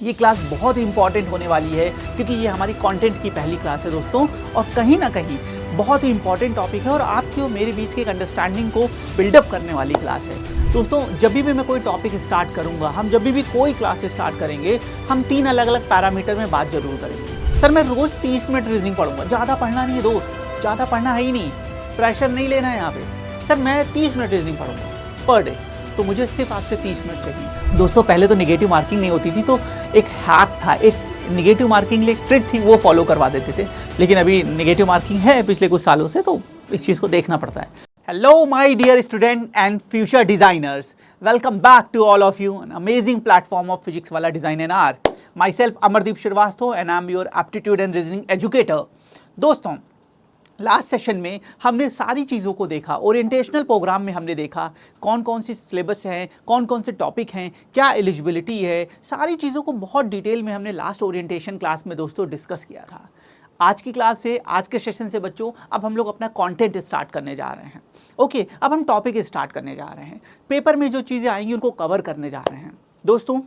ये क्लास बहुत ही इंपॉर्टेंट होने वाली है क्योंकि ये हमारी कंटेंट की पहली क्लास है दोस्तों, और कहीं ना कहीं बहुत ही इंपॉर्टेंट टॉपिक है और आपके और मेरे बीच की एक अंडरस्टैंडिंग को बिल्डअप करने वाली क्लास है दोस्तों। जब भी मैं कोई टॉपिक स्टार्ट करूंगा, हम जब भी कोई क्लास स्टार्ट करेंगे, हम 3 अलग अलग पैरामीटर में बात जरूर करेंगे। सर मैं रोज 30 मिनट रीजनिंग पढ़ूंगा, ज़्यादा पढ़ना नहीं है दोस्त, ज़्यादा पढ़ना है ही नहीं, प्रेशर नहीं लेना है यहाँ पे। सर मैं 30 मिनट रीजनिंग पढ़ूंगा पर डे, तो मुझे सिर्फ आपसे 30 मिनट चाहिए दोस्तों। पहले तो निगेटिव मार्किंग नहीं होती थी, तो एक हैक था, एक निगेटिव मार्किंग लिए ट्रिक थी, वो फॉलो करवा देते थे। लेकिन अभी निगेटिव मार्किंग है पिछले कुछ सालों से, तो इस चीज़ को देखना पड़ता है। Hello my dear student and future designers, welcome back to all of you an amazing platform of physics वाला design and art. Myself Amardeep Shrivastava and I am your aptitude and reasoning educator. दोस्तों last session में हमने सारी चीज़ों को देखा, orientational programme में हमने देखा कौन कौन सी सिलेबस हैं, कौन कौन से टॉपिक हैं, क्या एलिजिबिलिटी है, सारी चीज़ों को बहुत डिटेल में हमने लास्ट ओरिएंटेशन क्लास में दोस्तों डिस्कस किया था। आज की क्लास से, आज के सेशन से बच्चों, अब हम लोग अपना कंटेंट स्टार्ट करने जा रहे हैं। ओके, अब हम टॉपिक स्टार्ट करने जा रहे हैं। पेपर में जो चीज़ें आएंगी उनको कवर करने जा रहे हैं दोस्तों।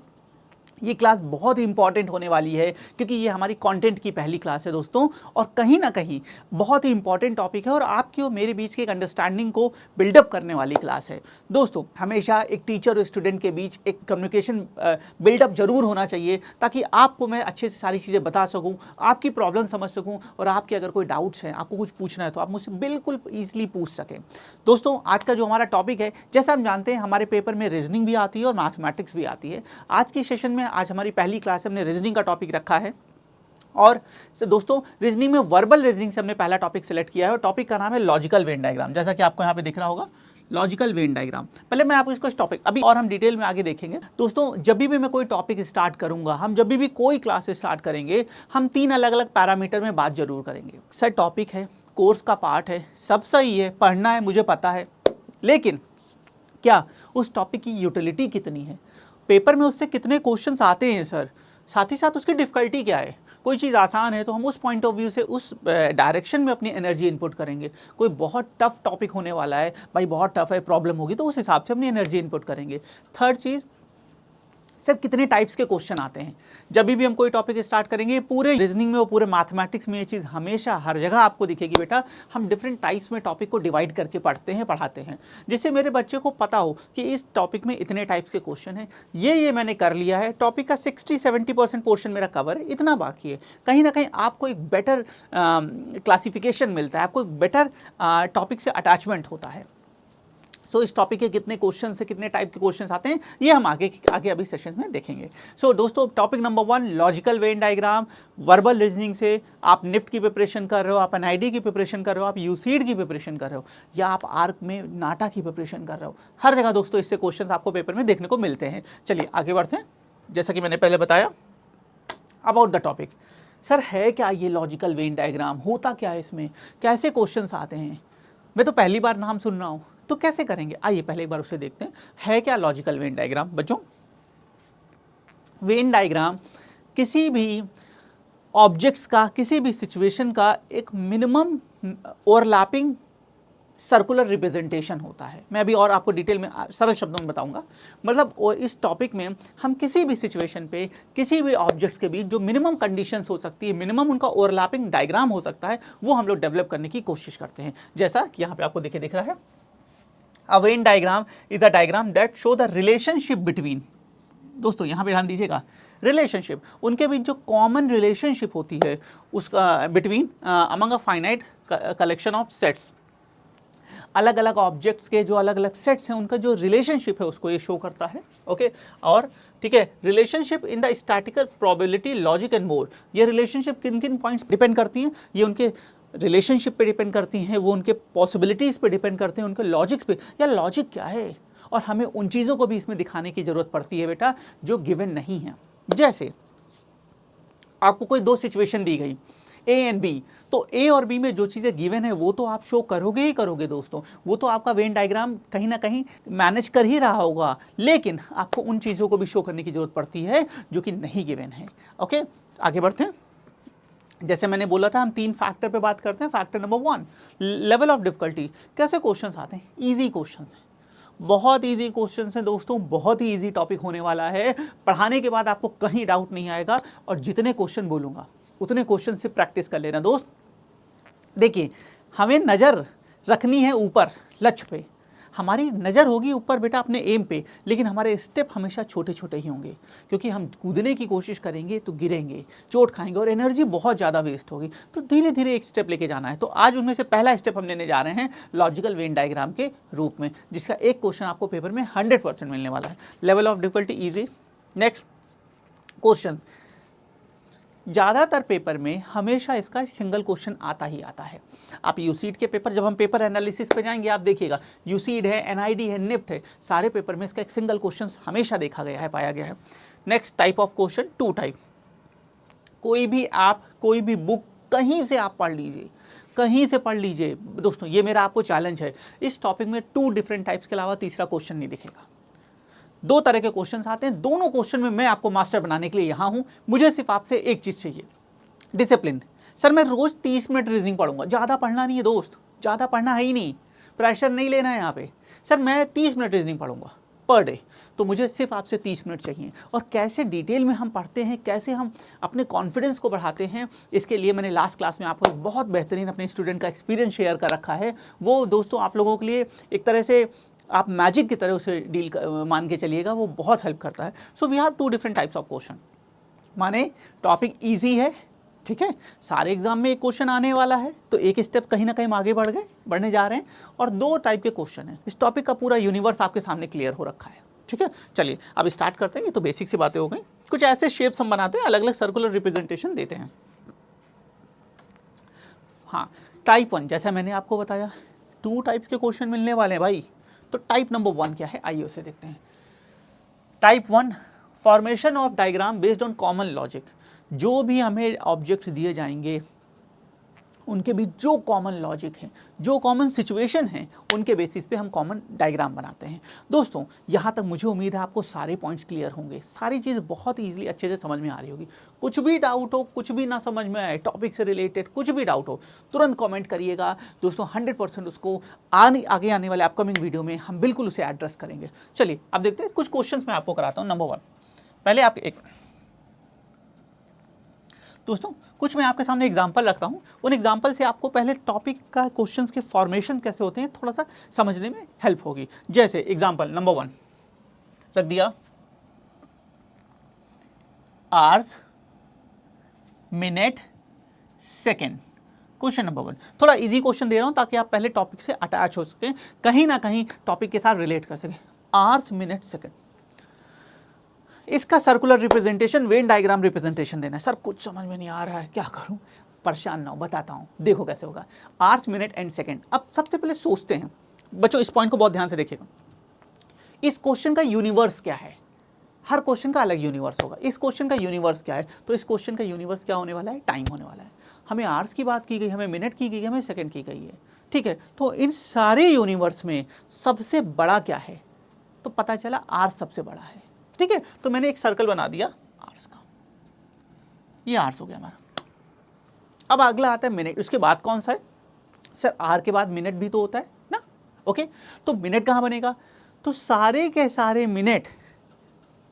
ये क्लास बहुत ही इंपॉर्टेंट होने वाली है क्योंकि ये हमारी कंटेंट की पहली क्लास है दोस्तों, और कहीं ना कहीं बहुत ही इंपॉर्टेंट टॉपिक है और आपकी और मेरे बीच की एक अंडरस्टैंडिंग को बिल्डअप करने वाली क्लास है दोस्तों। हमेशा एक टीचर और स्टूडेंट के बीच एक कम्युनिकेशन बिल्डअप जरूर होना चाहिए, ताकि आपको मैं अच्छे से सारी चीज़ें बता सकूँ, आपकी प्रॉब्लम समझ सकूँ, और आपके अगर कोई डाउट्स हैं, आपको कुछ पूछना है तो आप मुझसे बिल्कुल ईजिली पूछ सकें दोस्तों। आज का जो हमारा टॉपिक है, जैसा हम जानते हैं हमारे पेपर में रीजनिंग भी आती है और मैथमेटिक्स भी आती है। आज की सेशन में, आज हमारी पहली क्लास है, हमने रीजनिंग का टॉपिक रखा है, और दोस्तों रीजनिंग में वर्बल रीजनिंग से हमने पहला टॉपिक सेलेक्ट किया है, और टॉपिक का नाम है लॉजिकल वेन डायग्राम, जैसा कि आपको यहाँ पे दिख रहा होगा, लॉजिकल वेन डायग्राम। पहले मैं आपको इसको टॉपिक अभी और हम डिटेल में आगे देखेंगे दोस्तों। जब भी मैं कोई टॉपिक स्टार्ट करूंगा, हम जब भी कोई क्लास स्टार्ट करेंगे, हम 3 अलग अलग पैरामीटर में बात जरूर करेंगे। सर टॉपिक है, कोर्स का पार्ट है, सब सही है, पढ़ना है, मुझे पता है, लेकिन क्या उस टॉपिक की यूटिलिटी कितनी है, पेपर में उससे कितने क्वेश्चंस आते हैं सर, साथ ही साथ उसकी डिफ़िकल्टी क्या है। कोई चीज़ आसान है तो हम उस पॉइंट ऑफ व्यू से, उस डायरेक्शन में अपनी एनर्जी इनपुट करेंगे। कोई बहुत टफ टॉपिक होने वाला है, भाई बहुत टफ है, प्रॉब्लम होगी, तो उस हिसाब से अपनी एनर्जी इनपुट करेंगे। थर्ड चीज़, सर कितने टाइप्स के क्वेश्चन आते हैं। जब भी हम कोई टॉपिक स्टार्ट करेंगे, पूरे रीजनिंग में और पूरे मैथमेटिक्स में ये चीज़ हमेशा हर जगह आपको दिखेगी बेटा, हम डिफरेंट टाइप्स में टॉपिक को डिवाइड करके पढ़ते हैं, पढ़ाते हैं, जिससे मेरे बच्चे को पता हो कि इस टॉपिक में इतने टाइप्स के क्वेश्चन हैं। ये मैंने कर लिया है, टॉपिक का 60-70% पोर्शन मेरा कवर है, इतना बाकी है। कहीं ना कहीं आपको एक बेटर क्लासिफिकेशन मिलता है, आपको एक बेटर टॉपिक से अटैचमेंट होता है। सो इस टॉपिक के कितने क्वेश्चन से, कितने टाइप के क्वेश्चन आते हैं, ये हम आगे अभी सेशन में देखेंगे। सो दोस्तों topic number 1 logical Venn diagram. Verbal reasoning से आप निफ्ट की प्रिपरेशन कर रहे हो, आप एनआईडी की प्रिपरेशन कर रहे हो, आप यूसीड की प्रिपरेशन कर रहे हो, या आप आर्क में नाटा की प्रिपरेशन कर रहे हो, हर जगह दोस्तों इससे क्वेश्चन आपको पेपर में देखने को मिलते हैं। चलिए आगे बढ़ते हैं। जैसा कि मैंने पहले बताया अबाउट द टॉपिक, सर है क्या ये लॉजिकल वेन डायग्राम, होता क्या है इसमें, कैसे क्वेश्चंस आते हैं, मैं तो पहली बार नाम सुन रहा हूँ, तो कैसे करेंगे। आइए पहले एक बार उसे देखते हैं, है क्या लॉजिकल वेन डायग्राम। बच्चों वेन डायग्राम किसी भी ऑब्जेक्ट्स का, किसी भी सिचुएशन का एक मिनिमम ओवरलैपिंग सर्कुलर रिप्रेजेंटेशन होता है। मैं अभी और आपको डिटेल में सरल शब्दों में बताऊंगा। मतलब इस टॉपिक में हम किसी भी सिचुएशन पे, किसी भी ऑब्जेक्ट्स के बीच जो मिनिमम कंडीशंस हो सकती है, मिनिमम उनका ओवरलैपिंग डायग्राम हो सकता है, वो हम लोग डेवलप करने की कोशिश करते हैं। जैसा कि यहाँ पे आपको दिख रहा है, A Venn diagram is a diagram that show the relationship between, दोस्तों यहाँ पे ध्यान दीजिएगा, रिलेशनशिप, उनके बीच जो कॉमन रिलेशनशिप होती है उसका between among a finite collection of sets. अलग अलग ऑब्जेक्ट्स के जो अलग अलग सेट्स हैं, उनका जो रिलेशनशिप है उसको ये शो करता है। ओके, और ठीक है, relationship in the statistical probability logic and more. ये रिलेशनशिप किन किन पॉइंट्स डिपेंड करती हैं, ये उनके रिलेशनशिप पे डिपेंड करती हैं, वो उनके पॉसिबिलिटीज़ पे डिपेंड करते हैं, उनके लॉजिक पे, या लॉजिक क्या है, और हमें उन चीज़ों को भी इसमें दिखाने की ज़रूरत पड़ती है बेटा जो गिवन नहीं है। जैसे आपको कोई 2 सिचुएशन दी गई, ए एंड बी, तो ए और बी में जो चीज़ें गिवन है वो तो आप शो करोगे ही करोगे दोस्तों, वो तो आपका वेन डायग्राम कहीं ना कहीं मैनेज कर ही रहा होगा, लेकिन आपको उन चीज़ों को भी शो करने की ज़रूरत पड़ती है जो कि नहीं गिवन है। ओके, आगे बढ़ते हैं। जैसे मैंने बोला था, हम 3 फैक्टर पे बात करते हैं। Factor number 1 level of difficulty, कैसे क्वेश्चंस आते हैं, इजी क्वेश्चंस हैं, बहुत इजी क्वेश्चन हैं दोस्तों, बहुत ही इजी टॉपिक होने वाला है। पढ़ाने के बाद आपको कहीं डाउट नहीं आएगा, और जितने क्वेश्चन बोलूँगा उतने क्वेश्चन से प्रैक्टिस कर लेना दोस्त। देखिए, हमें नज़र रखनी है ऊपर लक्ष्य पे, हमारी नज़र होगी ऊपर बेटा अपने एम पे, लेकिन हमारे स्टेप हमेशा छोटे छोटे ही होंगे, क्योंकि हम कूदने की कोशिश करेंगे तो गिरेंगे, चोट खाएंगे और एनर्जी बहुत ज़्यादा वेस्ट होगी। तो धीरे धीरे एक स्टेप लेके जाना है। तो आज उनमें से पहला स्टेप हम लेने जा रहे हैं लॉजिकल वेन डायग्राम के रूप में, जिसका एक क्वेश्चन आपको पेपर में 100% मिलने वाला है। Level of difficulty easy. Next question, ज़्यादातर पेपर में हमेशा इसका सिंगल क्वेश्चन आता ही आता है। आप यूसीड के पेपर, जब हम पेपर एनालिसिस पे जाएंगे आप देखिएगा, यूसीड है, एनआईडी है, निफ्ट है, सारे पेपर में इसका एक सिंगल क्वेश्चन हमेशा देखा गया है, पाया गया है। Next type of question, 2 type. कोई भी बुक कहीं से आप पढ़ लीजिए, कहीं से पढ़ लीजिए दोस्तों, ये मेरा आपको चैलेंज है। इस टॉपिक में 2 डिफरेंट टाइप्स के अलावा तीसरा क्वेश्चन नहीं दिखेगा। 2 तरह के क्वेश्चंस आते हैं, दोनों क्वेश्चन में मैं आपको मास्टर बनाने के लिए यहाँ हूँ। मुझे सिर्फ आपसे एक चीज़ चाहिए, डिसिप्लिन। सर मैं रोज़ 30 मिनट रीजनिंग पढ़ूंगा, ज़्यादा पढ़ना नहीं है दोस्त, ज़्यादा पढ़ना है ही नहीं, प्रेशर नहीं लेना है यहाँ पे। सर मैं 30 मिनट रीजनिंग पढ़ूंगा पर डे, तो मुझे सिर्फ आपसे 30 मिनट चाहिए। और कैसे डिटेल में हम पढ़ते हैं, कैसे हम अपने कॉन्फिडेंस को बढ़ाते हैं, इसके लिए मैंने लास्ट क्लास में आपको एक बहुत बेहतरीन अपने स्टूडेंट का एक्सपीरियंस शेयर कर रखा है। वो दोस्तों आप लोगों के लिए एक तरह से आप मैजिक की तरह उसे डील मान के चलिएगा, वो बहुत हेल्प करता है। So we have 2 different types of question. माने टॉपिक ईजी है, ठीक है, सारे एग्जाम में एक क्वेश्चन आने वाला है, तो एक स्टेप कहीं ना कहीं हम आगे बढ़ने जा रहे हैं। और 2 टाइप के क्वेश्चन हैं। इस टॉपिक का पूरा यूनिवर्स आपके सामने क्लियर हो रखा है, ठीक है। चलिए अब स्टार्ट करते हैं। ये तो बेसिक सी बातें हो गई। कुछ ऐसे शेप्स हम बनाते हैं, अलग अलग सर्कुलर रिप्रेजेंटेशन देते हैं। हाँ, टाइप 1 जैसा मैंने आपको बताया 2 टाइप्स के क्वेश्चन मिलने वाले हैं भाई। तो टाइप नंबर 1 क्या है, आइए उसे देखते हैं। Type 1, formation of diagram based on common logic. जो भी हमें ऑब्जेक्ट्स दिए जाएंगे उनके बीच जो कॉमन लॉजिक है, जो कॉमन सिचुएशन है, उनके बेसिस पे हम कॉमन डायग्राम बनाते हैं। दोस्तों यहाँ तक मुझे उम्मीद है आपको सारे पॉइंट्स क्लियर होंगे, सारी चीज़ बहुत ईजिली अच्छे से समझ में आ रही होगी। कुछ भी डाउट हो, कुछ भी ना समझ में आए, टॉपिक से रिलेटेड कुछ भी डाउट हो, तुरंत कॉमेंट करिएगा दोस्तों। 100% उसको आगे आने वाले अपकमिंग वीडियो में हम बिल्कुल उसे एड्रेस करेंगे। चलिए अब देखते हैं, कुछ क्वेश्चन मैं आपको कराता हूँ। नंबर 1, पहले आप दोस्तों कुछ मैं आपके सामने एग्जांपल रखता हूं, उन एग्जांपल से आपको पहले टॉपिक का क्वेश्चंस के फॉर्मेशन कैसे होते हैं थोड़ा सा समझने में हेल्प होगी। जैसे एग्जांपल नंबर 1 रख दिया, hours, minute, second. Question number 1 थोड़ा इजी क्वेश्चन दे रहा हूं ताकि आप पहले टॉपिक से अटैच हो सकें, कहीं ना कहीं टॉपिक के साथ रिलेट कर सकें। आवर्स, मिनट, सेकेंड, इसका circular representation, Venn diagram representation देना है। सर कुछ समझ में नहीं आ रहा है, क्या करूं? परेशान ना हो, बताता हूं, देखो कैसे होगा। Hours, minute and second. अब सबसे पहले सोचते हैं बच्चों, इस पॉइंट को बहुत ध्यान से देखिएगा। इस क्वेश्चन का यूनिवर्स क्या है? हर क्वेश्चन का अलग यूनिवर्स होगा। इस क्वेश्चन का यूनिवर्स क्या है? तो इस क्वेश्चन का यूनिवर्स क्या होने वाला है? टाइम होने वाला है। हमें आवर्स की बात की गई, हमें मिनट की गई, हमें सेकंड की गई है, ठीक है। तो इन सारे यूनिवर्स में सबसे बड़ा क्या है? तो पता चला आवर्स सबसे बड़ा है, ठीक है। तो मैंने एक सर्कल बना दिया आवर्स का, ये आवर्स हो गया हमारा। अब अगला आता है मिनट, उसके बाद कौन सा है? सर आर के बाद मिनट भी तो होता है ना, ओके। तो मिनट कहाँ बनेगा? तो सारे के सारे मिनट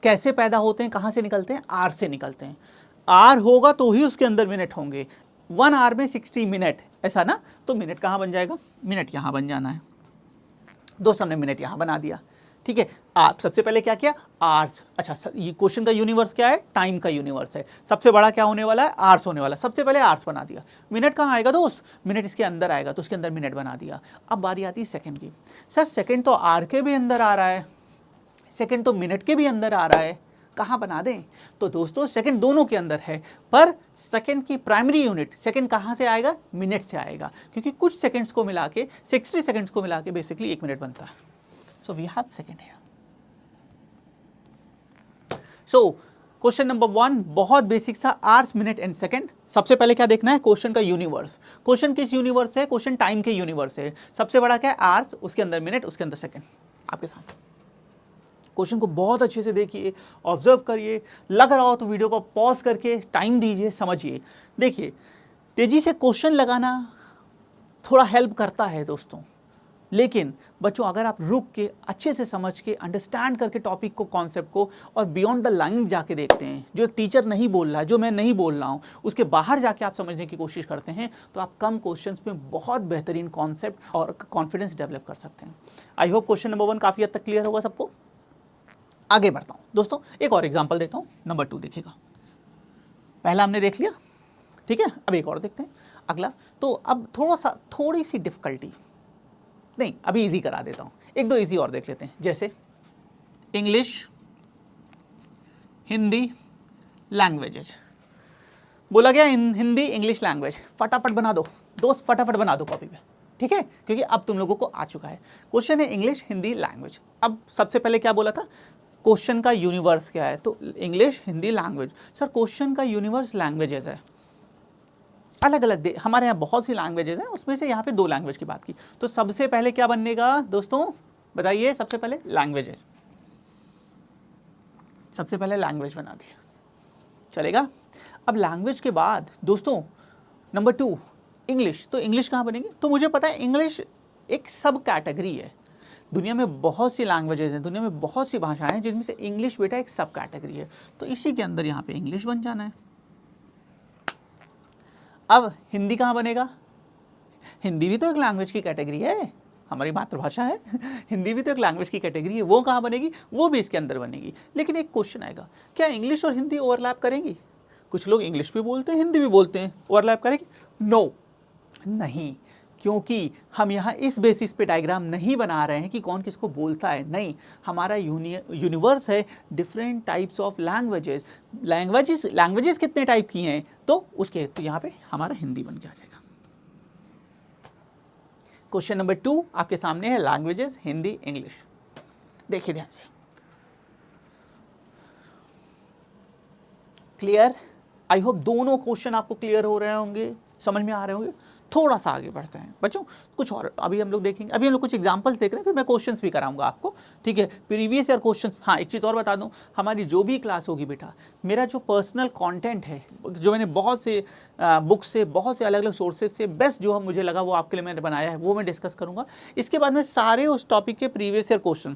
कैसे पैदा होते हैं, कहाँ से निकलते हैं? आर से निकलते हैं। आर होगा तो ही उसके अंदर मिनट होंगे। 1 आवर में 60 मिनट, ऐसा ना। तो मिनट कहाँ बन जाएगा? मिनट यहाँ बन जाना है दोस्तों, हमने मिनट यहाँ बना दिया, ठीक है। आप सबसे पहले क्या किया? आवर्स। अच्छा ये क्वेश्चन का यूनिवर्स क्या है? टाइम का यूनिवर्स है। सबसे बड़ा क्या होने वाला है? आवर्स होने वाला। सबसे पहले आवर्स बना दिया। मिनट कहाँ आएगा दोस्त? मिनट इसके अंदर आएगा, तो उसके अंदर मिनट बना दिया। अब बारी आती है सेकंड की। सर सेकंड तो आर के भी अंदर आ रहा है, सेकंड तो मिनट के भी अंदर आ रहा है, कहाँ बना दें? तो दोस्तों सेकंड दोनों के अंदर है, पर सेकंड की प्राइमरी यूनिट सेकंड कहाँ से आएगा? मिनट से आएगा, क्योंकि कुछ सेकंड्स को मिला के 60 सेकंड्स को मिला के बेसिकली 1 मिनट बनता है। So we have second here. So question number 1 बहुत बेसिक सा, आवर्स, मिनट एंड सेकंड। सबसे पहले क्या देखना है? क्वेश्चन का यूनिवर्स। क्वेश्चन किस यूनिवर्स है? क्वेश्चन टाइम के यूनिवर्स है। सबसे बड़ा क्या है? आवर्स, उसके अंदर मिनट, उसके अंदर सेकंड। आपके सामने क्वेश्चन को बहुत अच्छे से देखिए, ऑब्जर्व करिए, लग रहा हो तो वीडियो को पॉज करके टाइम दीजिए, समझिए। देखिए तेजी से क्वेश्चन लगाना थोड़ा हेल्प करता है दोस्तों, लेकिन बच्चों अगर आप रुक के अच्छे से समझ के अंडरस्टैंड करके टॉपिक को, कॉन्सेप्ट को, और बियॉन्ड द लाइन जाके देखते हैं, जो एक टीचर नहीं बोल रहा है, जो मैं नहीं बोल रहा हूँ, उसके बाहर जाके आप समझने की कोशिश करते हैं, तो आप कम क्वेश्चंस में बहुत बेहतरीन कॉन्सेप्ट और कॉन्फिडेंस डेवलप कर सकते हैं। आई होप क्वेश्चन नंबर 1 काफ़ी हद तक क्लियर होगा सबको। आगे बढ़ता हूँ दोस्तों, एक और एग्जाम्पल देता हूँ। नंबर 2 देखिएगा, पहला हमने देख लिया, ठीक है। अब एक और देखते हैं, अगला। तो अब थोड़ी सी डिफिकल्टी नहीं, अभी इजी करा देता हूँ, एक दो इजी और देख लेते हैं। जैसे इंग्लिश, हिंदी, लैंग्वेजेज बोला गया, हिंदी इंग्लिश लैंग्वेज, फटाफट बना दो दोस्त, फटाफट बना दो कॉपी पे, ठीक है, क्योंकि अब तुम लोगों को आ चुका है। क्वेश्चन है इंग्लिश, हिंदी, लैंग्वेज। अब सबसे पहले क्या बोला था, क्वेश्चन का यूनिवर्स क्या है, तो English, Hindi, language. Sir question का यूनिवर्स लैंग्वेजेस है, अलग अलग हमारे यहाँ बहुत सी लैंग्वेजेस हैं, उसमें से यहाँ पे 2 लैंग्वेज की बात की। तो सबसे पहले क्या बनेगा दोस्तों, बताइए, सबसे पहले लैंग्वेजेस, सबसे पहले लैंग्वेज बना दिया, चलेगा। अब लैंग्वेज के बाद दोस्तों नंबर 2 इंग्लिश, तो इंग्लिश कहाँ बनेगी, तो मुझे पता है इंग्लिश एक सब कैटेगरी है। दुनिया में बहुत सी लैंग्वेजेस हैं, दुनिया में बहुत सी भाषाएं हैं, जिनमें से इंग्लिश बेटा एक सब कैटेगरी है, तो इसी के अंदर यहाँ पे इंग्लिश बन जाना है। अब हिंदी कहाँ बनेगा, हिंदी भी तो एक लैंग्वेज की कैटेगरी है, हमारी मातृभाषा है हिंदी भी तो एक लैंग्वेज की कैटेगरी है, वो कहाँ बनेगी, वो भी इसके अंदर बनेगी। लेकिन एक क्वेश्चन आएगा, क्या इंग्लिश और हिंदी ओवरलैप करेंगी? कुछ लोग इंग्लिश भी बोलते हैं, हिंदी भी बोलते हैं, ओवरलैप करेगी? नो, नहीं, क्योंकि हम यहाँ इस बेसिस पे डायग्राम नहीं बना रहे हैं कि कौन किसको बोलता है, नहीं, हमारा यूनिवर्स है different types of languages. Languages कितने टाइप की हैं, तो उसके तो यहाँ पे हमारा हिंदी बन के आ जाएगा। क्वेश्चन नंबर 2 आपके सामने है, लैंग्वेजेस, हिंदी, इंग्लिश। देखिए ध्यान से, क्लियर? आई होप दोनों क्वेश्चन आपको क्लियर हो रहे होंगे, समझ में आ रहे होंगे। थोड़ा सा आगे बढ़ते हैं बच्चों, कुछ और अभी हम लोग देखेंगे, अभी हम लोग कुछ एग्जांपल्स देख रहे हैं, फिर मैं क्वेश्चंस भी कराऊंगा आपको, ठीक है, प्रीवियस ईयर क्वेश्चंस। हाँ, एक चीज़ और बता दूं, हमारी जो भी क्लास होगी बेटा, मेरा जो पर्सनल कंटेंट है, जो मैंने बहुत से बुक्स से, बहुत से अलग अलग सोर्सेज से बेस्ट जो मुझे लगा वो आपके लिए मैंने बनाया है, वो मैं डिस्कस करूँगा। इसके बाद में सारे उस टॉपिक के प्रीवियस ईयर क्वेश्चन,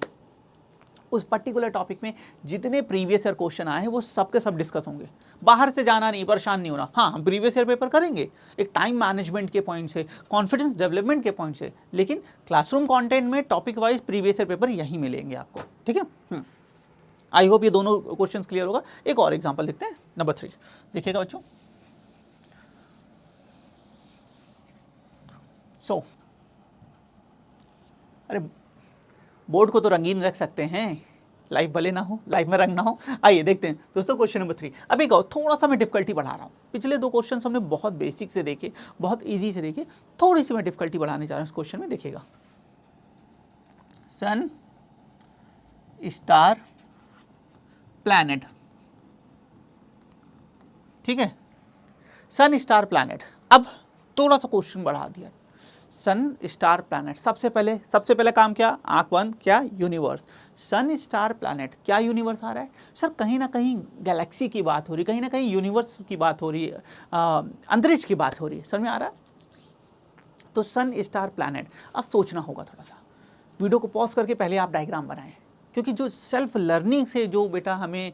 उस पर्टिकुलर टॉपिक में जितने प्रीवियस ईयर क्वेश्चन आए हैं वो सब के सब डिस्कस होंगे। बाहर से जाना नहीं, परेशान नहीं होना। हाँ, हम प्रीवियस ईयर पेपर करेंगे एक टाइम मैनेजमेंट के पॉइंट से, कॉन्फिडेंस डेवलपमेंट के पॉइंट से, लेकिन क्लासरूम कंटेंट में topic wise previous year paper यहीं मिलेंगे आपको, ठीक है। आई होप ये दोनों क्वेश्चंस क्लियर होगा। एक और एग्जांपल देखते हैं, नंबर 3 देखिएगा बच्चों। अरे बोर्ड को तो रंगीन रख सकते हैं, लाइफ भले ना हो, लाइफ में रंग ना हो। आइए देखते हैं दोस्तों क्वेश्चन नंबर 3। अब एक और थोड़ा सा मैं डिफिकल्टी बढ़ा रहा हूँ, पिछले 2 क्वेश्चन हमने बहुत बेसिक से देखे, बहुत इजी से देखे, थोड़ी सी मैं डिफिकल्टी बढ़ाने जा रहा हूँ इस क्वेश्चन में। देखिएगा, सन, स्टार, प्लैनेट, ठीक है, सन, स्टार, प्लैनेट। अब थोड़ा सा क्वेश्चन बढ़ा दिया, सन, स्टार, प्लैनेट। सबसे पहले काम क्या, आंख बंद, क्या, यूनिवर्स। सन, स्टार, प्लैनेट, क्या यूनिवर्स आ रहा है सर, कहीं ना कहीं गैलेक्सी की बात हो रही, कहीं ना कहीं यूनिवर्स की बात हो रही है, अंतरिक्ष की बात हो रही है, समझ में आ रहा है? तो सन, स्टार, प्लैनेट। अब सोचना होगा थोड़ा सा, वीडियो को पॉज करके पहले आप डायग्राम बनाएं, क्योंकि जो सेल्फ लर्निंग से जो बेटा हमें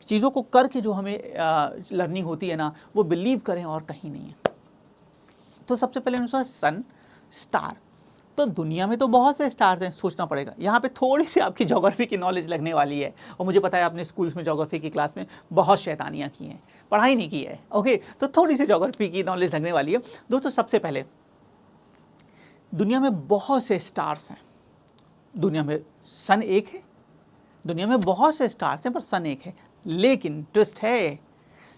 चीज़ों को करके जो हमें लर्निंग होती है ना, वो बिलीव करें और कहीं नहीं है। तो सबसे पहले सन, स्टार, तो दुनिया में तो बहुत से स्टार्स हैं, सोचना पड़ेगा। यहाँ पे थोड़ी सी आपकी ज्योग्राफी की नॉलेज लगने वाली है, और मुझे पता है आपने स्कूल्स में ज्योग्राफी की क्लास में बहुत शैतानियाँ की हैं, पढ़ाई नहीं की है, ओके, तो थोड़ी सी ज्योग्राफी की नॉलेज लगने वाली है दोस्तों। सबसे पहले दुनिया में बहुत से स्टार्स हैं, दुनिया में सन एक है, दुनिया में बहुत से स्टार्स हैं पर सन एक है, लेकिन ट्विस्ट है,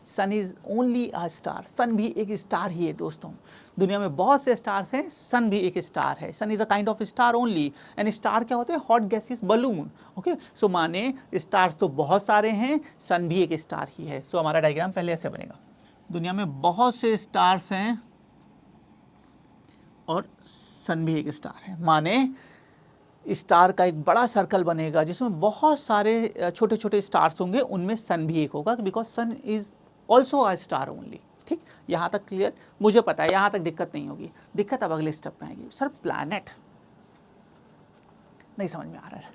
sun is only a star, सन भी एक स्टार ही है दोस्तों। दुनिया में बहुत से स्टार्स हैं, सन भी एक स्टार है, sun is a kind of star only. And star क्या होते हैं, hot gases balloon, okay. So माने स्टार्स तो बहुत सारे हैं, सन भी एक स्टार ही है। सो हमारा डायग्राम पहले ऐसे बनेगा, दुनिया में बहुत से स्टार्स हैं और सन भी एक स्टार है, माने स्टार का एक बड़ा सर्कल बनेगा जिसमें बहुत सारे छोटे छोटे स्टार्स होंगे, उनमें सन भी एक होगा, because sun is also a star only. ठीक, यहाँ तक क्लियर? मुझे पता है यहाँ तक दिक्कत नहीं होगी, दिक्कत अब अगले स्टेप में आएगी। सर प्लैनेट, नहीं समझ में आ रहा है।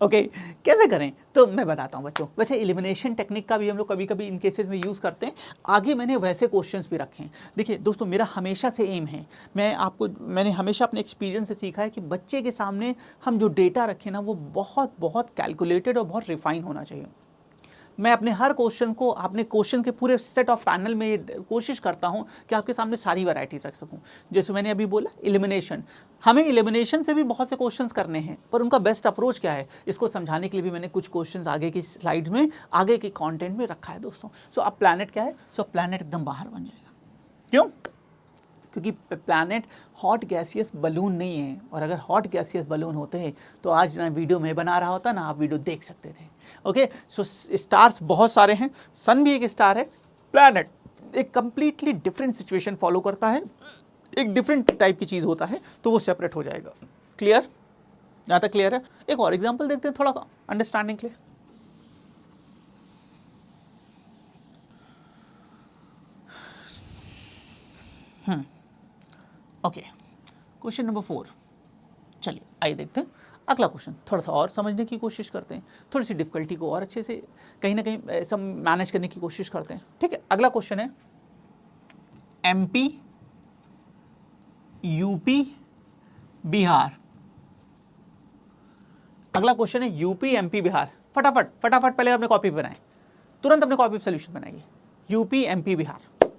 ओके कैसे करें तो मैं बताता हूँ बच्चों। वैसे एलिमिनेशन टेक्निक का भी हम लोग कभी कभी इन केसेस में यूज़ करते हैं। आगे मैंने वैसे क्वेश्चंस भी रखे हैं। देखिए दोस्तों, मेरा हमेशा से एम है, मैंने हमेशा अपने एक्सपीरियंस से सीखा है कि बच्चे के सामने हम जो डेटा रखें ना, वो बहुत बहुत कैलकुलेटेड और बहुत रिफाइन होना चाहिए। मैं अपने हर क्वेश्चन को, अपने क्वेश्चन के पूरे सेट ऑफ पैनल में कोशिश करता हूं कि आपके सामने सारी वैरायटीज रख सकूं। जैसे मैंने अभी बोला एलिमिनेशन, हमें एलिमिनेशन से भी बहुत से क्वेश्चंस करने हैं, पर उनका बेस्ट अप्रोच क्या है, इसको समझाने के लिए भी मैंने कुछ क्वेश्चंस आगे की स्लाइड्स में, आगे के कंटेंट में रखा है दोस्तों। सो अब प्लैनेट क्या है, सो प्लैनेट एकदम बाहर बन जाएगा। क्यों? क्योंकि प्लैनेट हॉट गैसियस बलून नहीं है, और अगर हॉट गैसियस बलून होते हैं तो आज ना वीडियो में बना रहा होता ना, आप वीडियो देख सकते थे। ओके सो स्टार्स बहुत सारे हैं, सन भी एक स्टार है, प्लैनेट एक कंप्लीटली डिफरेंट सिचुएशन फॉलो करता है, एक डिफरेंट टाइप की चीज़ होता है, तो वो सेपरेट हो जाएगा। क्लियर? यहाँ तक क्लियर है? एक और एग्जाम्पल देखते हैं थोड़ा अंडरस्टैंडिंग के लिए। ओके क्वेश्चन नंबर 4, चलिए आइए देखते हैं अगला क्वेश्चन, थोड़ा सा और समझने की कोशिश करते हैं, थोड़ी सी डिफिकल्टी को और अच्छे से कहीं ना कहीं सब मैनेज करने की कोशिश करते हैं। ठीक है, अगला क्वेश्चन है एमपी, यूपी, बिहार। अगला क्वेश्चन है यूपी, एमपी, बिहार। फटाफट फटाफट पहले अपने कॉपी बनाएं, तुरंत अपने कॉपी पर सोल्यूशन बनाइए। UP, MP, Bihar.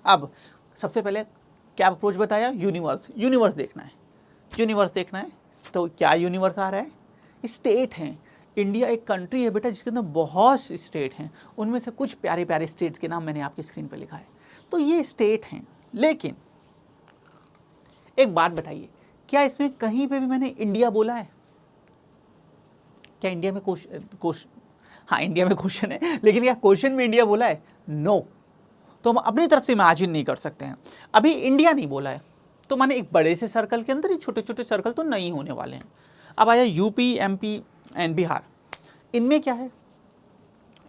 अब सबसे पहले क्या अप्रोच बताया, यूनिवर्स देखना है। यूनिवर्स देखना है तो क्या यूनिवर्स आ रहा है, स्टेट हैं। इंडिया एक कंट्री है बेटा जिसके अंदर बहुत से स्टेट हैं, उनमें से कुछ प्यारे प्यारे स्टेट्स के नाम मैंने आपकी स्क्रीन पर लिखा है। तो ये स्टेट हैं, लेकिन एक बात बताइए, क्या इसमें कहीं पे भी मैंने इंडिया बोला है? क्या इंडिया में क्वेश्चन, हाँ इंडिया में क्वेश्चन है, लेकिन क्या क्वेश्चन में इंडिया बोला है? नो। तो हम अपनी तरफ से इमेजिन नहीं कर सकते हैं। अभी इंडिया नहीं बोला है, तो माने एक बड़े से सर्कल के अंदर ही छोटे छोटे सर्कल तो नहीं होने वाले हैं। अब आया यूपी, एमपी एंड बिहार। इनमें क्या है?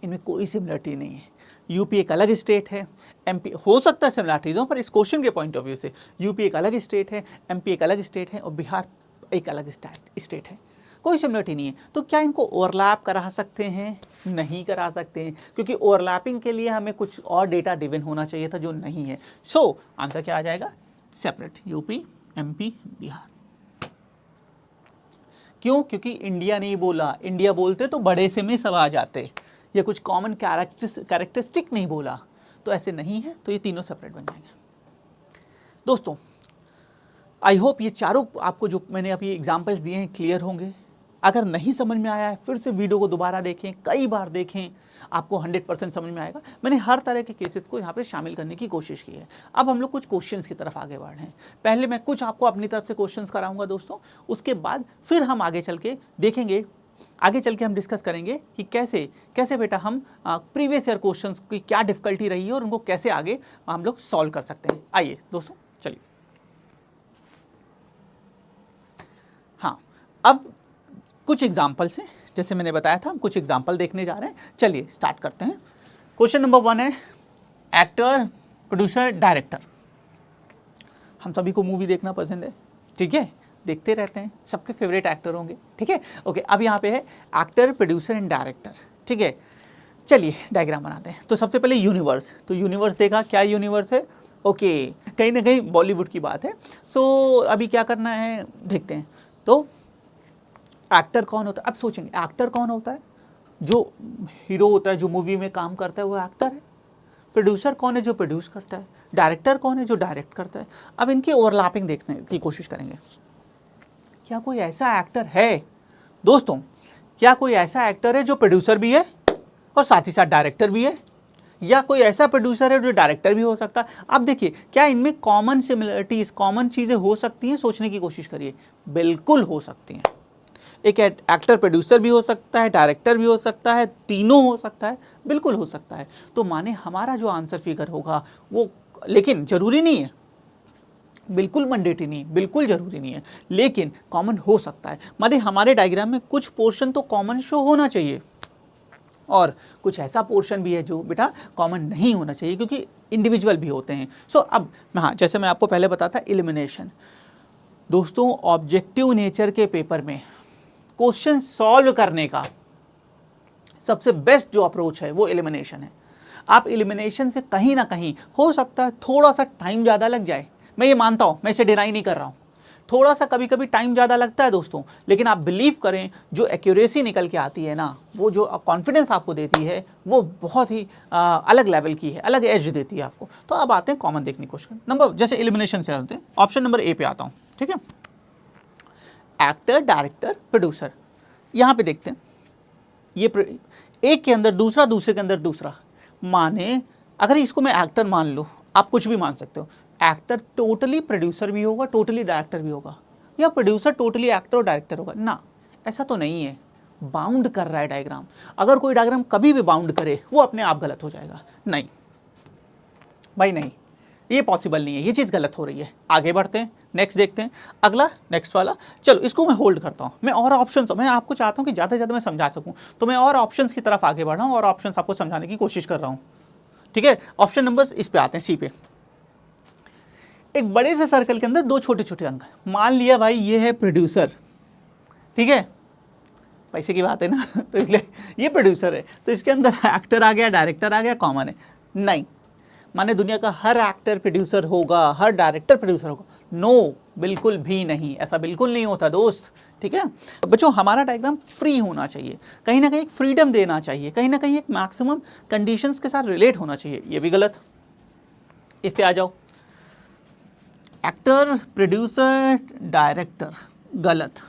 इनमें कोई सिमिलरिटी नहीं है। यूपी एक अलग स्टेट है, एमपी हो सकता है सिमिलरिटीज हो, पर इस क्वेश्चन के पॉइंट ऑफ व्यू से यूपी एक अलग स्टेट है, एमपी एक अलग स्टेट है और बिहार एक अलग स्टेट है, कोई सिमिलरिटी नहीं है। तो क्या इनको ओवरलैप करा सकते हैं? नहीं करा सकते हैं, क्योंकि ओवरलैपिंग के लिए हमें कुछ और डेटा डिवन होना चाहिए था जो नहीं है। सो आंसर क्या आ जाएगा? Separate, UP, MP, Bihar. क्यों? क्योंकि इंडिया नहीं बोला, इंडिया बोलते तो बड़े से में सब आ जाते, या कुछ कॉमन कैरेक्टरिस्टिक नहीं बोला, तो ऐसे नहीं है, तो ये तीनों सेपरेट बन जाएंगे। दोस्तों आई होप ये चारों आपको जो मैंने अभी एग्जाम्पल्स दिए हैं क्लियर होंगे। अगर नहीं समझ में आया है फिर से वीडियो को दोबारा देखें, कई बार देखें, आपको 100% समझ में आएगा। मैंने हर तरह के केसेस को यहाँ पे शामिल करने की कोशिश की है। अब हम लोग कुछ क्वेश्चंस की तरफ आगे बढ़ रहे हैं। पहले मैं कुछ आपको अपनी तरफ से क्वेश्चंस कराऊंगा दोस्तों, उसके बाद फिर हम आगे चल के देखेंगे, आगे चल के हम डिस्कस करेंगे कि कैसे कैसे बेटा हम प्रीवियस ईयर क्वेश्चंस की क्या डिफिकल्टी रही है और उनको कैसे आगे हम लोग सॉल्व कर सकते हैं। आइए दोस्तों चलिए। हाँ, अब कुछ एग्जाम्पल्स हैं, जैसे मैंने बताया था हम कुछ एग्जाम्पल देखने जा रहे हैं। चलिए स्टार्ट करते हैं। क्वेश्चन नंबर 1 है एक्टर, प्रोड्यूसर, डायरेक्टर। हम सभी को मूवी देखना पसंद है, ठीक है, देखते रहते हैं, सबके फेवरेट एक्टर होंगे, ठीक है। ओके, अब यहाँ पे है एक्टर, प्रोड्यूसर एंड डायरेक्टर, ठीक है। चलिए डायग्राम बनाते हैं। तो सबसे पहले यूनिवर्स, तो यूनिवर्स देखा, क्या यूनिवर्स है? ओके, कहीं ना कहीं बॉलीवुड की बात है। सो अभी क्या करना है देखते हैं। तो एक्टर कौन होता है? अब सोचेंगे एक्टर कौन होता है? जो हीरो होता है, जो मूवी में काम करता है, वो एक्टर है। प्रोड्यूसर कौन है? जो प्रोड्यूस करता है। डायरेक्टर कौन है? जो डायरेक्ट करता है। अब इनकी ओवरलैपिंग देखने की कोशिश करेंगे। क्या कोई ऐसा एक्टर है दोस्तों, क्या कोई ऐसा एक्टर है जो प्रोड्यूसर भी है और साथ ही साथ डायरेक्टर भी है? या कोई ऐसा प्रोड्यूसर है जो डायरेक्टर भी हो सकता है? अब देखिए, क्या इनमें कॉमन सिमिलरिटीज, कॉमन चीज़ें हो सकती हैं? सोचने की कोशिश करिए। बिल्कुल हो सकती हैं। एक एक्टर प्रोड्यूसर भी हो सकता है, डायरेक्टर भी हो सकता है, तीनों हो सकता है, बिल्कुल हो सकता है। तो माने हमारा जो आंसर फिगर होगा वो, लेकिन जरूरी नहीं है, बिल्कुल मैंडेटरी नहीं, बिल्कुल जरूरी नहीं है, लेकिन कॉमन हो सकता है। माने हमारे डायग्राम में कुछ पोर्शन तो कॉमन शो होना चाहिए और कुछ ऐसा पोर्शन भी है जो बेटा कॉमन नहीं होना चाहिए, क्योंकि इंडिविजुअल भी होते हैं। सो अब हाँ, जैसे मैं आपको पहले बताता एलिमिनेशन, दोस्तों ऑब्जेक्टिव नेचर के पेपर में क्वेश्चन सॉल्व करने का सबसे बेस्ट जो अप्रोच है वो एलिमिनेशन है। आप एलिमिनेशन से कहीं ना कहीं हो सकता है थोड़ा सा टाइम ज़्यादा लग जाए, मैं ये मानता हूँ, मैं इसे डिनाई नहीं कर रहा हूँ, थोड़ा सा कभी कभी टाइम ज़्यादा लगता है दोस्तों, लेकिन आप बिलीव करें जो एक्यूरेसी निकल के आती है ना, वो जो कॉन्फिडेंस आपको देती है वो बहुत ही अलग लेवल की है, अलग एज देती है आपको। तो अब आते हैं कॉमन देखने की कोशिश करें। नंबर जैसे एलिमिनेशन से आते हैं, ऑप्शन नंबर ए पे आता हूँ, ठीक है। एक्टर, डायरेक्टर, प्रोड्यूसर, यहाँ पे देखते हैं, ये एक के अंदर दूसरा, दूसरे के अंदर दूसरा, माने अगर इसको मैं एक्टर मान लूँ, आप कुछ भी मान सकते हो, एक्टर टोटली प्रोड्यूसर भी होगा, टोटली डायरेक्टर भी होगा, या प्रोड्यूसर टोटली एक्टर और डायरेक्टर होगा ना, ऐसा तो नहीं है। बाउंड कर रहा है डायग्राम, अगर कोई डायग्राम कभी भी बाउंड करे वो अपने आप गलत हो जाएगा। नहीं भाई नहीं, ये पॉसिबल नहीं है, ये चीज़ गलत हो रही है। आगे बढ़ते हैं, नेक्स्ट देखते हैं, अगला नेक्स्ट वाला। चलो इसको मैं होल्ड करता हूँ, मैं और ऑप्शंस, मैं आपको चाहता हूँ कि ज़्यादा से ज़्यादा मैं समझा सकूँ, तो मैं और ऑप्शंस की तरफ आगे बढ़ रहा हूँ और ऑप्शंस आपको समझाने की कोशिश कर रहा हूँ, ठीक है। ऑप्शन नंबर इस पे आते हैं, सी पे। एक बड़े से सर्कल के अंदर दो छोटे छोटे अंक, मान लिया भाई ये है प्रोड्यूसर, ठीक है, पैसे की बात है ना तो इसलिए ये प्रोड्यूसर है, तो इसके अंदर एक्टर आ गया, डायरेक्टर आ गया, कॉमन है। नहीं, माने दुनिया का हर एक्टर प्रोड्यूसर होगा, हर डायरेक्टर प्रोड्यूसर होगा? नो, बिल्कुल भी नहीं, ऐसा बिल्कुल नहीं होता दोस्त, ठीक है। बच्चों हमारा डायग्राम फ्री होना चाहिए, कहीं ना कहीं एक फ्रीडम देना चाहिए, कहीं ना कहीं एक मैक्सिमम कंडीशंस के साथ रिलेट होना चाहिए, ये भी गलत। इस पे आ जाओ, एक्टर, प्रोड्यूसर, डायरेक्टर, गलत।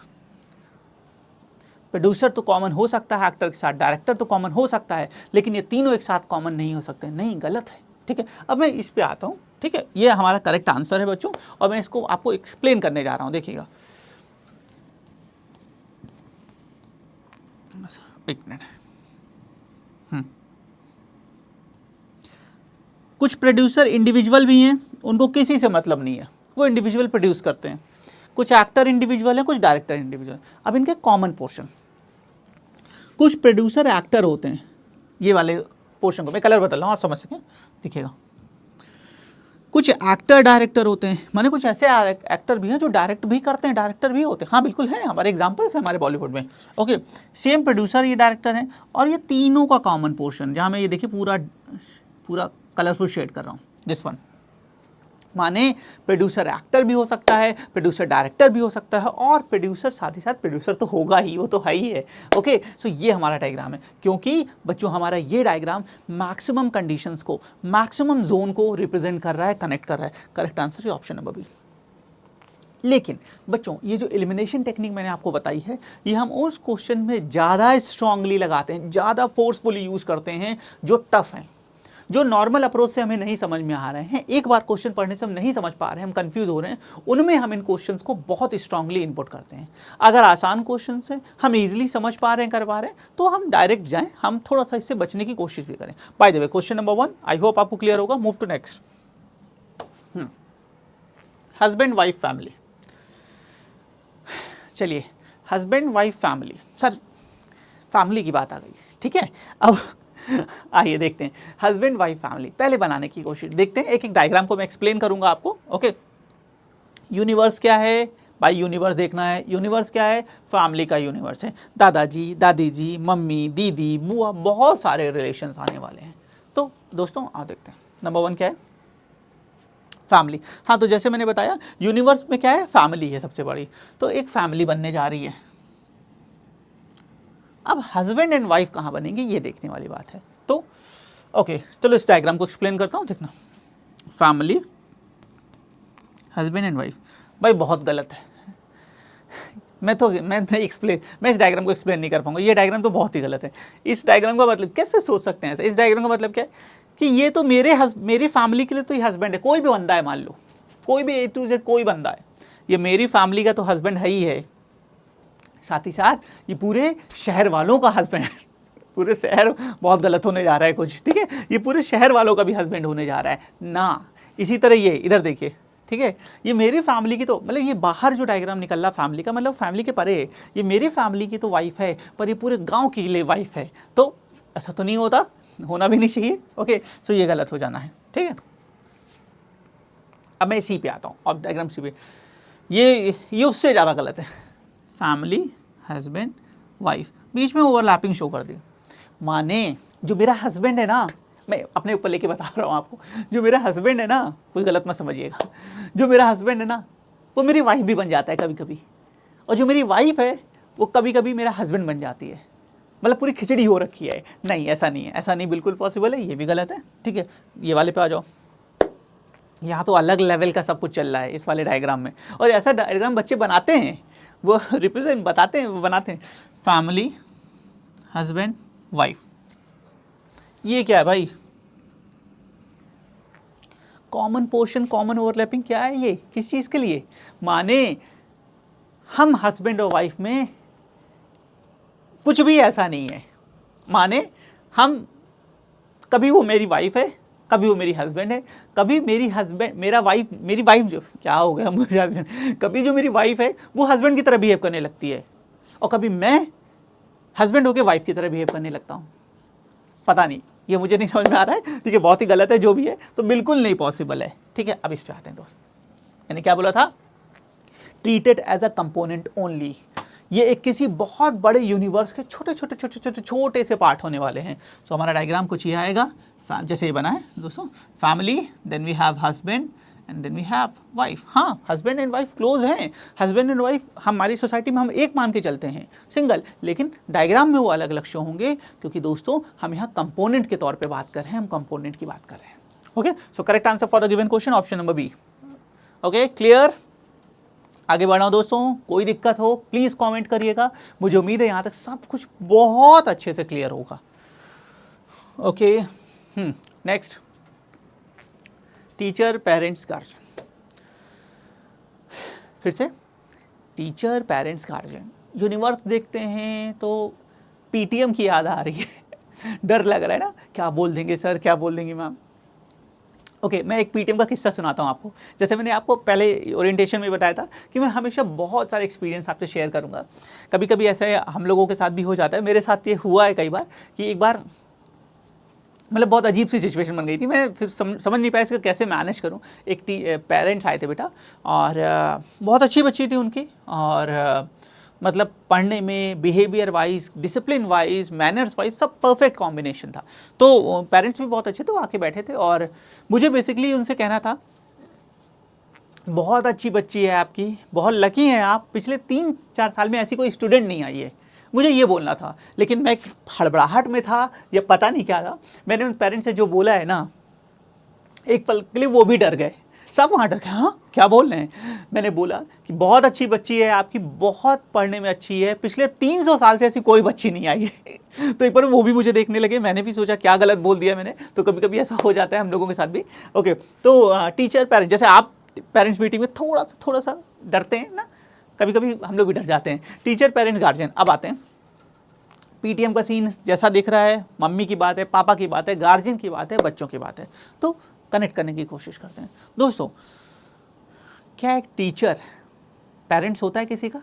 प्रोड्यूसर तो कॉमन हो सकता है एक्टर के साथ, डायरेक्टर तो कॉमन हो सकता है, लेकिन ये तीनों एक साथ कॉमन नहीं हो सकते, नहीं, गलत है, ठीक है। अब मैं इस पे आता हूँ, ठीक है, ये हमारा करेक्ट आंसर है बच्चों, और मैं इसको आपको एक्सप्लेन करने जा रहा हूँ, देखिएगा। एक मिनट। कुछ प्रोड्यूसर इंडिविजुअल भी हैं, उनको किसी से मतलब नहीं है, वो इंडिविजुअल प्रोड्यूस करते हैं। कुछ एक्टर इंडिविजुअल हैं, कुछ डायरेक्टर इंडिविजुअल। अब इनके कॉमन पोर्शन, कुछ प्रोड्यूसर एक्टर होते हैं, ये वाले पोर्शन को मैं कलर बदल रहा हूँ, आप समझ सकें, दिखेगा। कुछ एक्टर डायरेक्टर होते हैं, माने कुछ ऐसे एक्टर भी हैं जो डायरेक्ट भी करते हैं, डायरेक्टर भी होते हैं, हाँ बिल्कुल है, हमारे एग्जांपल्स हैं हमारे बॉलीवुड में। ओके, सेम प्रोड्यूसर ये डायरेक्टर हैं, और ये तीनों का कॉमन पोर्शन, जहाँ मैं ये देखिए पूरा पूरा कलरफुल शेड कर रहा हूँ, दिस वन, माने प्रोड्यूसर एक्टर भी हो सकता है, प्रोड्यूसर डायरेक्टर भी हो सकता है, और प्रोड्यूसर साथ ही साथ प्रोड्यूसर तो होगा ही, वो तो है ही है। ओके, सो ये हमारा डायग्राम है, क्योंकि बच्चों हमारा ये डायग्राम मैक्सिमम कंडीशंस को, मैक्सिमम जोन को रिप्रेजेंट कर रहा है, कनेक्ट कर रहा है। करेक्ट आंसर है ऑप्शन नंबर बी। लेकिन बच्चों ये जो एलिमिनेशन टेक्निक मैंने आपको बताई है, ये हम उस क्वेश्चन में ज़्यादा स्ट्रांगली लगाते हैं, ज़्यादा फोर्सफुली यूज़ करते हैं जो टफ हैं, जो नॉर्मल अप्रोच से हमें नहीं समझ में आ रहे हैं, एक बार क्वेश्चन पढ़ने से हम नहीं समझ पा रहे हैं, हम कंफ्यूज हो रहे हैं, उनमें हम इन क्वेश्चंस को बहुत स्ट्रांगली इनपुट करते हैं। अगर आसान क्वेश्चन से हम इजीली समझ पा रहे हैं, कर पा रहे हैं, तो हम डायरेक्ट जाएं, हम थोड़ा सा इससे बचने की कोशिश भी करें। By the way, question number 1 I hope आपको क्लियर होगा। Move to next. Husband wife family, चलिए husband wife family, sir family की बात आ गई, ठीक है। अब आइए देखते हैं हस्बैंड वाइफ फैमिली, पहले बनाने की कोशिश देखते हैं, एक एक डायग्राम को मैं एक्सप्लेन करूंगा आपको। ओके, यूनिवर्स क्या है भाई, यूनिवर्स देखना है, यूनिवर्स क्या है, फैमिली का यूनिवर्स है, दादाजी, दादी जी, मम्मी, दीदी, बुआ, बहुत सारे रिलेशंस आने वाले हैं। तो दोस्तों आ देखते हैं, नंबर 1 क्या है, फैमिली। हाँ, तो जैसे मैंने बताया यूनिवर्स में क्या है, फैमिली है सबसे बड़ी, तो एक फैमिली बनने जा रही है। अब हस्बैंड एंड वाइफ कहाँ बनेंगे, ये देखने वाली बात है। तो ओके, चलो इस डायग्राम को एक्सप्लेन करता हूँ, देखना। फैमिली, हस्बैंड एंड वाइफ, भाई बहुत गलत है। मैं इस डायग्राम को एक्सप्लेन नहीं कर पाऊंगा, ये डायग्राम तो बहुत ही गलत है। इस डायग्राम का मतलब कैसे सोच सकते हैं ऐसा, इस डायग्राम का मतलब क्या है कि ये तो मेरी फैमिली के लिए तो ये हस्बैंड है, कोई भी बंदा है, मान लो कोई भी A to Z कोई बंदा है, ये मेरी फैमिली का तो हस्बैंड है ही है, साथ ही साथ ये पूरे शहर वालों का हस्बैंड है। पूरे शहर बहुत गलत होने जा रहा है कुछ, ठीक है, ये पूरे शहर वालों का भी हस्बैंड होने जा रहा है ना। इसी तरह ये इधर देखिए, ठीक है, ये मेरी फैमिली की तो मतलब ये बाहर जो डायग्राम निकल रहा फैमिली का, मतलब फैमिली के परे है, ये मेरी फैमिली की तो वाइफ है, पर ये पूरे गाँव के लिए वाइफ है, तो ऐसा तो नहीं होता, होना भी नहीं चाहिए। ओके, सो ये गलत हो जाना है, ठीक है। अब मैं सी पे आता हूँ, अब डायग्राम सी पे, ये उससे ज़्यादा गलत है। फैमिली, हस्बैंड, वाइफ, बीच में ओवरलैपिंग शो कर दी। माने जो मेरा हस्बैंड है ना, मैं अपने ऊपर लेके बता रहा हूँ आपको, जो मेरा हस्बैंड है ना, कोई गलत मत समझिएगा, जो मेरा हस्बैंड है ना वो मेरी वाइफ भी बन जाता है कभी कभी, और जो मेरी वाइफ है वो कभी कभी मेरा हस्बैंड बन जाती है। मतलब पूरी खिचड़ी हो रखी है। नहीं, ऐसा नहीं है, ऐसा नहीं बिल्कुल पॉसिबल है, ये भी गलत है। ठीक है, ये वाले पे आ जाओ। यहाँ तो अलग लेवल का सब कुछ चल रहा है इस वाले डायग्राम में, और ऐसा डायग्राम बच्चे बनाते हैं, वो रिप्रेजेंट बताते हैं, वो बनाते हैं। फैमिली, हस्बैंड, वाइफ, ये क्या है भाई? कॉमन पोर्शन, कॉमन ओवरलैपिंग क्या है ये? किस चीज़ के लिए? माने हम हस्बैंड और वाइफ में कुछ भी ऐसा नहीं है। माने हम, कभी वो मेरी वाइफ है, कभी वो मेरी हस्बैंड है, कभी मेरी वाइफ जो, क्या हो गया मेरे हस्बैंड, कभी जो मेरी वाइफ है वो हस्बैंड की तरह बिहेव करने लगती है, और कभी मैं हस्बैंड होकर वाइफ की तरह बिहेव करने लगता हूँ। पता नहीं, ये मुझे नहीं समझ में आ रहा है। ठीक है, बहुत ही गलत है जो भी है, तो बिल्कुल नहीं पॉसिबल है। ठीक है, अब इस पे आते हैं दोस्त। मैंने क्या बोला था? Treated as a component only. ये एक किसी बहुत बड़े यूनिवर्स के छोटे छोटे छोटे छोटे छोटे से पार्ट होने वाले हैं। सो हमारा डायग्राम कुछ ये आएगा, जैसे ये बना है दोस्तों। Family, then we have husband, and then we have wife. हाँ, हस्बैंड एंड वाइफ क्लोज हैं। हस्बैंड एंड वाइफ हमारी सोसाइटी में हम एक मान के चलते हैं, सिंगल, लेकिन डायग्राम में वो अलग अलग शो होंगे, क्योंकि दोस्तों हम यहाँ कंपोनेंट के तौर पे बात कर रहे हैं, हम कंपोनेंट की बात कर रहे हैं। Okay, so correct answer for the given question option number B. Okay, clear? आगे बढ़ाओ दोस्तों, कोई दिक्कत हो प्लीज़ कमेंट करिएगा। मुझे उम्मीद है यहाँ तक सब कुछ बहुत अच्छे से क्लियर होगा। Okay, next, teacher, parents, guardian. फिर से टीचर, पेरेंट्स, गार्जियन, यूनिवर्स देखते हैं तो पीटीएम की याद आ रही है। डर लग रहा है ना, क्या बोल देंगे सर, क्या बोल देंगी मैम। ओके, मैं एक पीटीएम का किस्सा सुनाता हूँ आपको। जैसे मैंने आपको पहले ओरिएंटेशन में बताया था कि मैं हमेशा बहुत सारे एक्सपीरियंस आपसे शेयर करूँगा। कभी कभी ऐसे हम लोगों के साथ भी हो जाता है, मेरे साथ ये हुआ है कई बार कि एक बार मतलब बहुत अजीब सी सिचुएशन बन गई थी। मैं फिर समझ नहीं पाया इसको कैसे मैनेज करूं। एक पेरेंट्स आए थे बेटा, और बहुत अच्छी बच्ची थी उनकी, और मतलब पढ़ने में, behaviour wise, discipline wise, manners wise सब परफेक्ट कॉम्बिनेशन था। तो पेरेंट्स भी बहुत अच्छे थे, वो आके बैठे थे, और मुझे बेसिकली उनसे कहना था, बहुत अच्छी बच्ची है आपकी, बहुत लकी हैं आप, पिछले 3-4 साल में ऐसी कोई स्टूडेंट नहीं आई है, मुझे ये बोलना था। लेकिन मैं हड़बड़ाहट में था या पता नहीं क्या था, मैंने उन पेरेंट्स से जो बोला है ना, एक पल के लिए वो भी डर गए, सब वहाँ डर गए। हाँ, क्या बोल रहे हैं? मैंने बोला कि बहुत अच्छी बच्ची है आपकी, बहुत पढ़ने में अच्छी है, पिछले 300 साल से ऐसी कोई बच्ची नहीं आई है। तो एक बार वो भी मुझे देखने लगे, मैंने भी सोचा क्या गलत बोल दिया मैंने। तो कभी कभी ऐसा हो जाता है हम लोगों के साथ भी। ओके, तो टीचर, पेरेंट्स, जैसे आप पेरेंट्स मीटिंग में थोड़ा सा डरते हैं ना, कभी कभी हम लोग भी डर जाते हैं। Teacher, parents, guardian. अब आते हैं पीटीएम का सीन, जैसा दिख रहा है, मम्मी की बात है, पापा की बात है, गार्जियन की बात है, बच्चों की बात है, तो कनेक्ट करने की कोशिश करते हैं। दोस्तों, क्या एक टीचर पेरेंट्स होता है किसी का?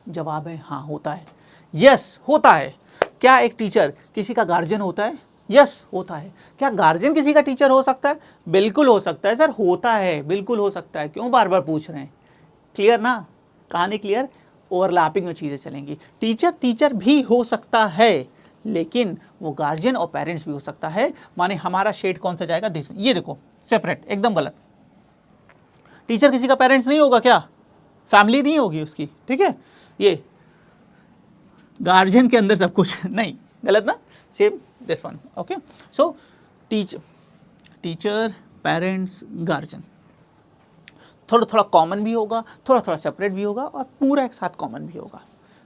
जवाब है हाँ, होता है। यस, होता है। क्या एक टीचर किसी का गार्जियन होता है? यस, होता है। क्या गार्जियन किसी का टीचर हो सकता है? बिल्कुल हो सकता है सर, होता है, बिल्कुल हो सकता है। क्यों बार बार पूछ रहे हैं? क्लियर ना, कहानी क्लियर? ओवरलैपिंग में चीज़ें चलेंगी। टीचर भी हो सकता है, लेकिन वो गार्जियन और पेरेंट्स भी हो सकता है। माने हमारा शेड कौन सा जाएगा? ये देखो, सेपरेट, एकदम गलत। टीचर किसी का पेरेंट्स नहीं होगा क्या? फैमिली नहीं होगी उसकी, ठीक है? ये गार्जियन के अंदर सब कुछ नहीं, गलत ना? Same this one. Okay, so teacher, parents, guardian, थोड़ा थोड़ा कॉमन भी होगा, थोड़ा थोड़ा सेपरेट भी होगा, और पूरा एक साथ कॉमन भी होगा।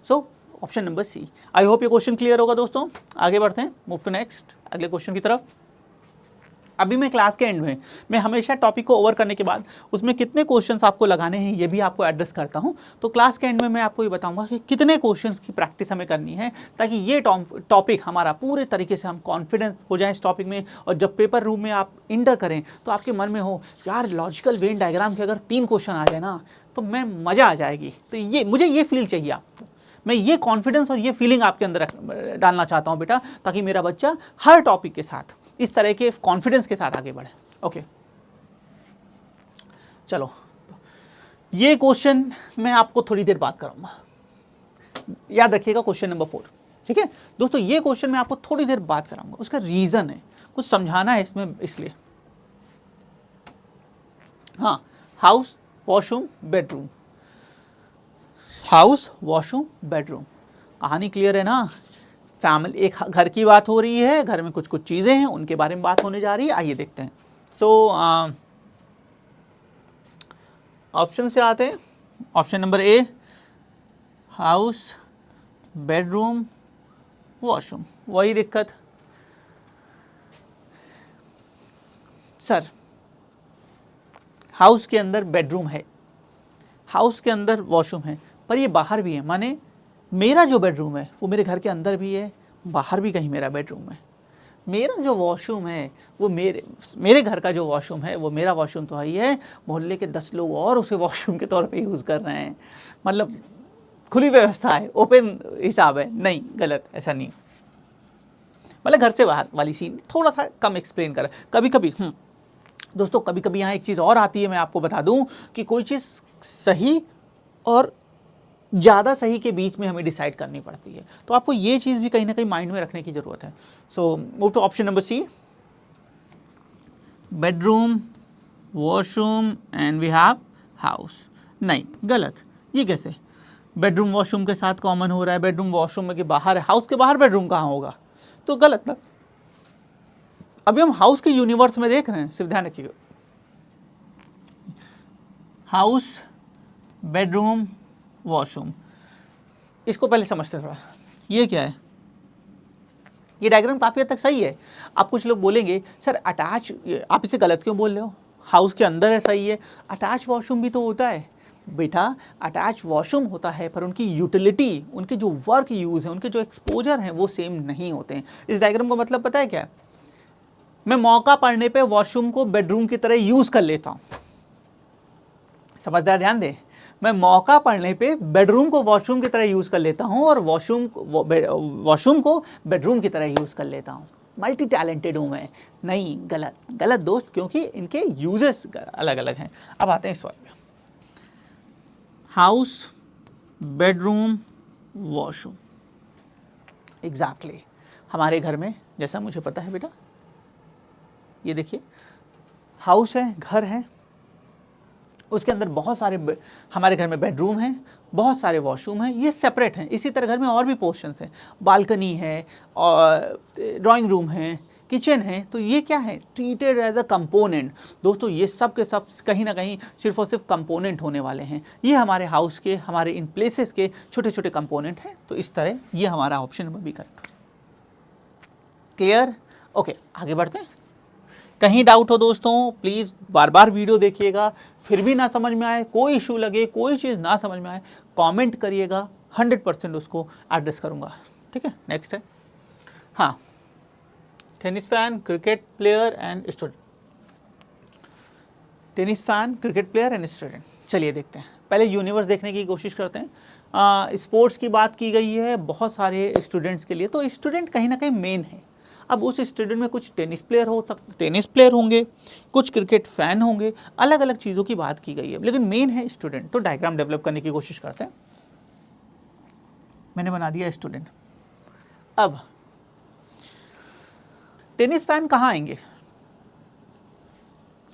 So option number C. I hope ये क्वेश्चन क्लियर होगा दोस्तों। आगे बढ़ते हैं, मूव टू नेक्स्ट, अगले क्वेश्चन की तरफ। अभी मैं क्लास के एंड में मैं हमेशा टॉपिक को ओवर करने के बाद उसमें कितने क्वेश्चंस आपको लगाने हैं ये भी आपको एड्रेस करता हूं। तो क्लास के एंड में मैं आपको ये बताऊंगा कि कितने क्वेश्चंस की प्रैक्टिस हमें करनी है, ताकि ये टॉपिक हमारा पूरे तरीके से हम कॉन्फिडेंस हो जाए इस टॉपिक में, और जब पेपर रूम में आप इंटर करें तो आपके मन में हो, यार लॉजिकल वेन डायग्राम के अगर 3 क्वेश्चन आ जाए ना तो मैं मज़ा आ जाएगी। तो ये मुझे ये फील चाहिए आपको, मैं ये कॉन्फिडेंस और ये फीलिंग आपके अंदर डालना चाहता हूँ बेटा, ताकि मेरा बच्चा हर टॉपिक के साथ इस तरह के कॉन्फिडेंस के साथ आगे बढ़े। ओके, चलो ये क्वेश्चन मैं आपको थोड़ी देर बाद करूंगा, याद रखिएगा क्वेश्चन नंबर 4, ठीक है दोस्तों। ये क्वेश्चन मैं आपको थोड़ी देर बाद कराऊंगा, उसका रीजन है, कुछ समझाना है इसमें इसलिए। हाँ, house, washroom, bedroom, house, washroom, bedroom, कहानी क्लियर है ना। फैमिली, एक घर की बात हो रही है, घर में कुछ कुछ चीज़ें हैं, उनके बारे में बात होने जा रही है। आइए देखते हैं। सो ऑप्शन से आते हैं। ऑप्शन नंबर ए, हाउस, बेडरूम, वॉशरूम। वही दिक्कत सर, हाउस के अंदर बेडरूम है, हाउस के अंदर वॉशरूम है, पर ये बाहर भी है, माने मेरा जो बेडरूम है वो मेरे घर के अंदर भी है, बाहर भी कहीं मेरा बेडरूम है। मेरा जो वॉशरूम है वो मेरे घर का जो वॉशरूम है वो मेरा वॉशरूम तो ही है, मोहल्ले के 10 लोग और उसे वॉशरूम के तौर पे यूज़ कर रहे हैं, मतलब खुली व्यवस्था है, ओपन हिसाब है। नहीं, गलत, ऐसा नहीं, मतलब घर से बाहर वाली सीन थोड़ा सा कम एक्सप्लेन करा कभी कभी। दोस्तों कभी कभी यहाँ एक चीज़ और आती है, मैं आपको बता दूँ कि कोई चीज़ सही और ज़्यादा सही के बीच में हमें डिसाइड करनी पड़ती है, तो आपको ये चीज़ भी कहीं ना कहीं माइंड में रखने की ज़रूरत है। So move to option number C, bedroom, washroom and we have house. नहीं, गलत, ये कैसे बेडरूम वॉशरूम के साथ कॉमन हो रहा है, बेडरूम वॉशरूम के बाहर है, हाउस के बाहर बेडरूम कहाँ होगा, तो गलत ना। अभी हम हाउस के यूनिवर्स में देख रहे हैं, सिर्फ ध्यान रखिएगा, हाउस, बेडरूम, वॉशरूम। इसको पहले समझते थोड़ा, ये क्या है। ये डायग्राम काफ़ी हद तक सही है। आप कुछ लोग बोलेंगे सर अटैच, आप इसे गलत क्यों बोल रहे हो, हाउस के अंदर है, सही है, अटैच वॉशरूम भी तो होता है। बेटा अटैच वॉशरूम होता है, पर उनकी यूटिलिटी, उनके जो वर्क यूज़ है, उनके जो एक्सपोजर हैं वो सेम नहीं होते हैं। इस डायग्राम का मतलब पता है क्या है, मैं मौका पड़ने पे वॉशरूम को बेडरूम की तरह यूज़ कर लेता हूँ, समझदार ध्यान दे, मैं मौका पड़ने पे बेडरूम को वॉशरूम की तरह यूज़ कर लेता हूँ और वॉशरूम को बेडरूम की तरह यूज़ कर लेता हूँ। मल्टी टैलेंटेड हूँ मैं। नहीं, गलत, गलत दोस्त, क्योंकि इनके यूजेस अलग अलग हैं। अब आते हैं सवाल में, हाउस, बेडरूम, वॉशरूम। एग्जैक्टली हमारे घर में जैसा मुझे पता है बेटा, ये देखिए हाउस है, घर है, उसके अंदर बहुत सारे हमारे घर में बेडरूम हैं, बहुत सारे वॉशरूम हैं, ये सेपरेट हैं। इसी तरह घर में और भी पोर्शंस हैं, बालकनी है और ड्राइंग रूम है, किचन है, तो ये क्या है, ट्रीटेड एज अ कंपोनेंट। दोस्तों ये सब के सब कहीं ना कहीं सिर्फ और सिर्फ कंपोनेंट होने वाले हैं। ये हमारे हाउस के, हमारे इन प्लेसेस के छोटे छोटे कंपोनेंट हैं। तो इस तरह ये हमारा option number B correct. Clear? Okay, आगे बढ़ते हैं। कहीं डाउट हो दोस्तों प्लीज़ बार बार वीडियो देखिएगा, फिर भी ना समझ में आए, कोई इशू लगे, कोई चीज़ ना समझ में आए, कमेंट करिएगा, 100% उसको एड्रेस करूँगा। ठीक है, नेक्स्ट है, हाँ, tennis fan, cricket player and student. Tennis fan, cricket player and student. चलिए देखते हैं, पहले यूनिवर्स देखने की कोशिश करते हैं। स्पोर्ट्स की बात की गई है बहुत सारे स्टूडेंट्स के लिए, तो स्टूडेंट कहीं ना कहीं मेन है। अब उस स्टूडेंट में कुछ टेनिस प्लेयर होंगे, कुछ क्रिकेट फैन होंगे, अलग अलग चीज़ों की बात की गई है, लेकिन मेन है स्टूडेंट। तो डायग्राम डेवलप करने की कोशिश करते हैं। मैंने बना दिया स्टूडेंट। अब टेनिस फैन कहाँ आएंगे,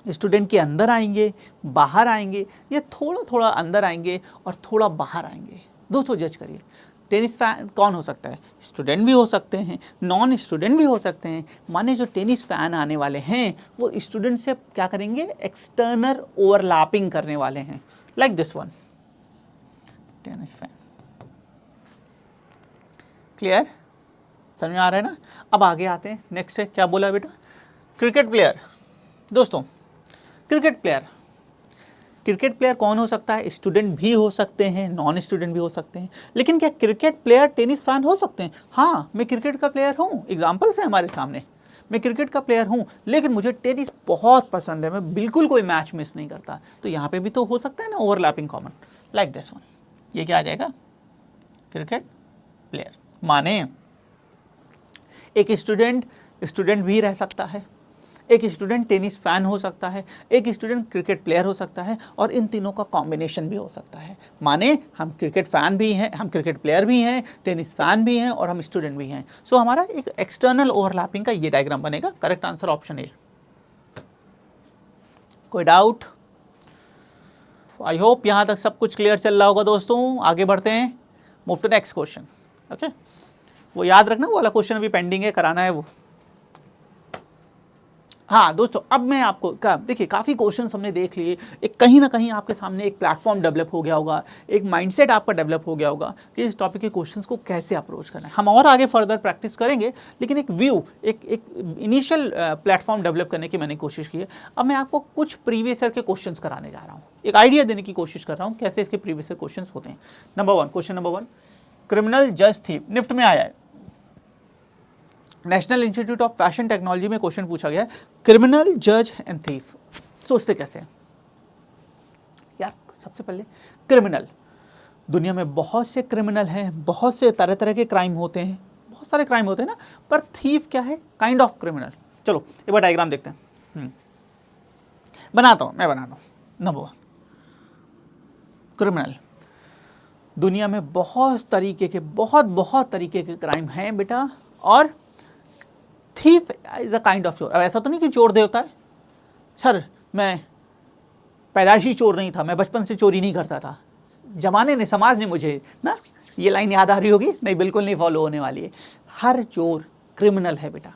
स्टूडेंट के अंदर आएंगे, बाहर आएंगे, या थोड़ा थोड़ा अंदर आएंगे और थोड़ा बाहर आएंगे। दोस्तों जज करिए, टेनिस फैन कौन हो सकता है, स्टूडेंट भी हो सकते हैं, नॉन स्टूडेंट भी हो सकते हैं। माने जो टेनिस फैन आने वाले हैं वो स्टूडेंट से क्या करेंगे, एक्सटर्नल ओवरलैपिंग करने वाले हैं, like this one, tennis fan. Clear, समझ में आ रहा है ना। अब आगे आते हैं, नेक्स्ट है, क्या बोला बेटा, क्रिकेट प्लेयर। दोस्तों क्रिकेट प्लेयर कौन हो सकता है, स्टूडेंट भी हो सकते हैं, नॉन स्टूडेंट भी हो सकते हैं। लेकिन क्या क्रिकेट प्लेयर टेनिस फैन हो सकते हैं? हाँ, मैं क्रिकेट का प्लेयर हूँ, एग्जाम्पल्स है हमारे सामने, मैं क्रिकेट का प्लेयर हूँ, लेकिन मुझे टेनिस बहुत पसंद है, मैं बिल्कुल कोई मैच मिस नहीं करता। तो यहाँ पे भी तो हो सकता है ना overlapping common, like this one. ये क्या आ जाएगा, क्रिकेट प्लेयर। माने एक स्टूडेंट भी रह सकता है, एक स्टूडेंट टेनिस फैन हो सकता है, एक स्टूडेंट क्रिकेट प्लेयर हो सकता है, और इन तीनों का कॉम्बिनेशन भी हो सकता है। माने हम क्रिकेट फैन भी हैं, हम क्रिकेट प्लेयर भी हैं, टेनिस फैन भी हैं, और हम स्टूडेंट भी हैं। सो हमारा एक एक्सटर्नल ओवरलैपिंग का ये डायग्राम बनेगा। Correct answer option A. कोई डाउट? आई होप यहाँ तक सब कुछ क्लियर चल रहा होगा दोस्तों। आगे बढ़ते हैं, move to next question. Okay, वो याद रखना, वो वाला क्वेश्चन अभी पेंडिंग है, कराना है वो। हाँ दोस्तों, अब मैं आपको देखिए काफ़ी क्वेश्चंस हमने देख लिए। एक कहीं ना कहीं आपके सामने एक प्लेटफॉर्म डेवलप हो गया होगा, एक माइंडसेट आपका डेवलप हो गया होगा कि इस टॉपिक के क्वेश्चंस को कैसे अप्रोच करना है। हम और आगे फर्दर प्रैक्टिस करेंगे, लेकिन एक व्यू, एक इनिशियल प्लेटफॉर्म डेवलप करने की मैंने कोशिश की है। अब मैं आपको कुछ प्रीवियस ईयर के क्वेश्चंस कराने जा रहा हूँ, एक आइडिया देने की कोशिश कर रहा हूँ कैसे इसके प्रीवियस ईयर क्वेश्चंस होते हैं। क्वेश्चन नंबर 1, क्रिमिनल जज थीफ, निफ्ट में आया है। National institute of fashion technology में क्वेश्चन पूछा गया है, क्रिमिनल जज एंड थीफ। सोचते कैसे हैं यार? सबसे पहले क्रिमिनल, दुनिया में बहुत से क्रिमिनल हैं, बहुत से तरह तरह के क्राइम होते हैं, बहुत सारे क्राइम होते हैं ना, पर थीफ क्या है? Kind of criminal. चलो एक बार डायग्राम देखते हैं। बनाता हूँ, मैं बनाता हूँ। नंबर 1, क्रिमिनल, दुनिया में बहुत तरीके के, बहुत तरीके के क्राइम हैं बेटा, और thief is a kind of चोर। अब ऐसा तो नहीं कि चोर दे होता है, सर मैं पैदाइशी चोर नहीं था, मैं बचपन से चोरी नहीं करता था, जमाने ने, समाज ने मुझे ना, ये लाइन याद आ रही होगी? नहीं, बिल्कुल नहीं फॉलो होने वाली है। हर चोर क्रिमिनल है बेटा।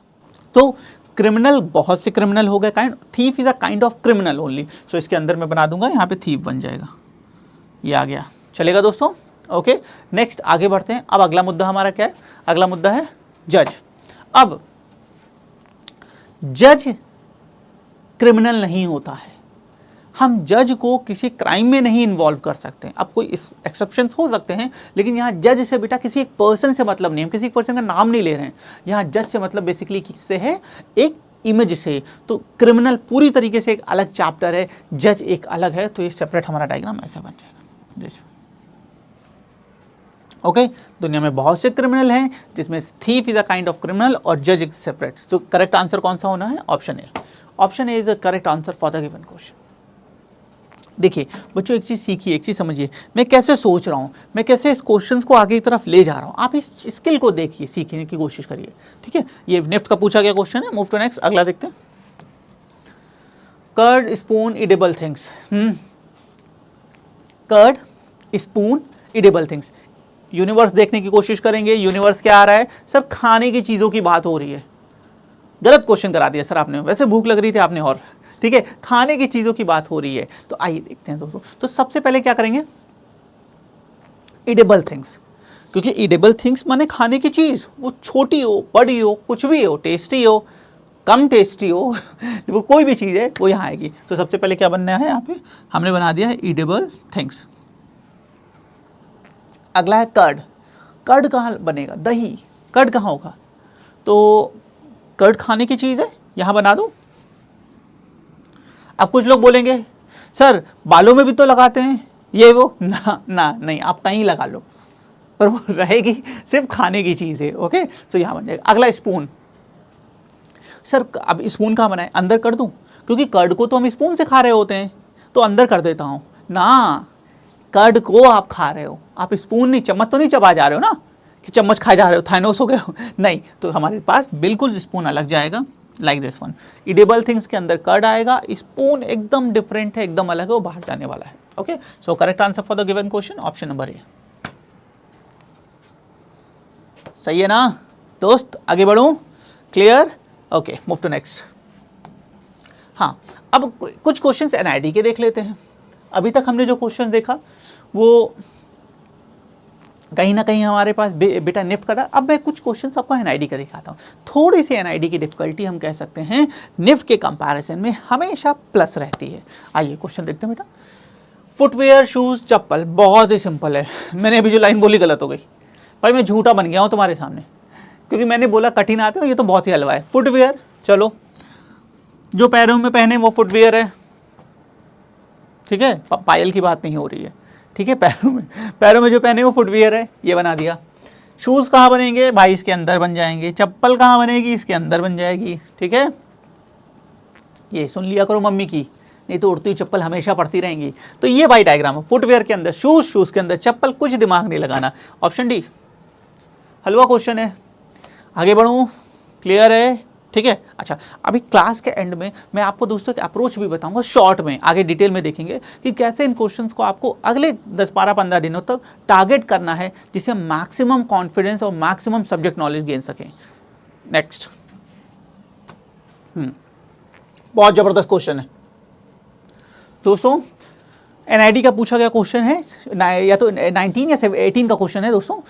तो क्रिमिनल, बहुत से क्रिमिनल हो गए, kind, thief is a kind of criminal only. So इसके अंदर मैं बना दूंगा, यहाँ पे थीफ बन जाएगा, ये आ गया। चलेगा दोस्तों? ओके, नेक्स्ट आगे बढ़ते हैं। अब अगला मुद्दा हमारा क्या है? अगला मुद्दा है जज। अब जज क्रिमिनल नहीं होता है, हम जज को किसी क्राइम में नहीं इन्वॉल्व कर सकते। अब कोई एक्सेप्शंस हो सकते हैं, लेकिन यहाँ जज से बेटा किसी एक पर्सन से मतलब नहीं, हम किसी पर्सन का नाम नहीं ले रहे हैं। यहाँ जज से मतलब बेसिकली किससे है? एक इमेज से। तो क्रिमिनल पूरी तरीके से एक अलग चैप्टर है, जज एक अलग है। तो ये सेपरेट हमारा डायग्राम ऐसा बन जाएगा जैसे। ओके, दुनिया में बहुत से क्रिमिनल हैं, जिसमें thief is a kind of criminal और जज इज सेपरेट। तो करेक्ट आंसर कौन सा होना है? Option A. Option A is a correct answer for the given question. देखिए बच्चों, एक चीज़ सीखिए, एक चीज़ समझिए, मैं कैसे सोच रहा हूँ, मैं कैसे इस क्वेश्चंस को आगे की तरफ ले जा रहा हूँ। आप इस स्किल को देखिए, सीखने की कोशिश करिए, ठीक है? ये निफ्ट का पूछा गया क्वेश्चन है। मूव टू नेक्स्ट, अगला देखते हैं। Curd spoon edible things. Curd spoon edible things, universe देखने की कोशिश करेंगे। यूनिवर्स क्या आ रहा है? सर खाने की चीज़ों की बात हो रही है। गलत क्वेश्चन करा दिया सर आपने, वैसे भूख लग रही थी आपने, और ठीक है, खाने की चीज़ों की बात हो रही है। तो आइए देखते हैं दोस्तों। तो सबसे पहले क्या करेंगे? इडेबल थिंग्स, क्योंकि इडेबल थिंग्स माने खाने की चीज़, वो छोटी हो, बड़ी हो, कुछ भी हो, टेस्टी हो, कम टेस्टी हो वो कोई भी चीज़ है वो यहाँ आएगी। तो सबसे पहले क्या बनना है? यहाँ पे हमने बना दिया है इडेबल थिंग्स। अगला है कर्ड। कर्ड कहाँ बनेगा? दही। कर्ड कहाँ होगा? तो कर्ड खाने की चीज़ है, यहाँ बना दो। अब कुछ लोग बोलेंगे सर बालों में भी तो लगाते हैं ये वो, ना ना नहीं, आप कहीं लगा लो, पर वो रहेगी सिर्फ खाने की चीज़ है। ओके, तो यहाँ बन जाएगा। अगला स्पून। सर अब स्पून कहाँ बनाए? अंदर कर दूँ? क्योंकि कर्ड को तो हम स्पून से खा रहे होते हैं, तो अंदर कर देता हूँ ना। कर्ड को आप खा रहे हो, आप स्पून नहीं, चम्मच तो नहीं चबा जा रहे हो ना, कि चम्मच खाए जा रहे हो, थाइनोस हो गए हो, नहीं। तो हमारे पास बिल्कुल स्पून अलग जाएगा, like this one. Edible things के अंदर कर्ड आएगा, स्पून एकदम डिफरेंट है, एकदम अलग है, वो बाहर जाने वाला है। Okay, so correct answer for the given question option number A. सही है ना दोस्त? आगे बढ़ूं? Clear? Okay, move to next. हाँ, अब कुछ क्वेश्चंस एनआईडी के देख लेते हैं। अभी तक हमने जो क्वेश्चन देखा वो कहीं ना कहीं हमारे पास बेटा निफ्ट का था। अब मैं कुछ क्वेश्चन आपको एनआईडी का दिखाता हूँ। थोड़ी सी एनआईडी की डिफिकल्टी हम कह सकते हैं निफ्ट के कंपैरिजन में हमेशा प्लस रहती है। आइए क्वेश्चन देखते हैं बेटा। फुटवेयर, शूज़, चप्पल, बहुत ही सिंपल है। मैंने अभी जो लाइन बोली गलत हो गई, पर मैं झूठा बन गया हूँ तुम्हारे सामने, क्योंकि मैंने बोला कठिन आते हो, ये तो बहुत ही हलवा है। फुटवेयर, चलो जो पैरों में पहने वो फुटवेयर है, ठीक है, पायल की बात नहीं हो रही है, ठीक है। पैरों में जो पहने वो फुटवियर है, ये बना दिया। शूज़ कहाँ बनेंगे भाई? इसके अंदर बन जाएंगे। चप्पल कहाँ बनेगी? इसके अंदर बन जाएगी, ठीक है। ये सुन लिया करो मम्मी की, नहीं तो उड़ती हुई चप्पल हमेशा पड़ती रहेंगी। तो ये भाई डायग्राम है, फुटवेयर के अंदर शूज, शूज के अंदर चप्पल, कुछ दिमाग नहीं लगाना। ऑप्शन डी हलवा क्वेश्चन है। आगे बढ़ूँ, क्लियर है? ठीक है। अच्छा, अभी क्लास के एंड में मैं आपको दोस्तों की अप्रोच भी बताऊंगा शॉर्ट में, आगे डिटेल में देखेंगे कि कैसे इन क्वेश्चंस को आपको अगले 10, 12, 15 दिनों तक टारगेट करना है, जिससे मैक्सिमम कॉन्फिडेंस और मैक्सिमम सब्जेक्ट नॉलेज गेन सकें। नेक्स्ट, बहुत जबरदस्त क्वेश्चन है दोस्तों। एनआईडी का पूछा गया क्वेश्चन है, या तो 19 या 18 का क्वेश्चन है दोस्तों।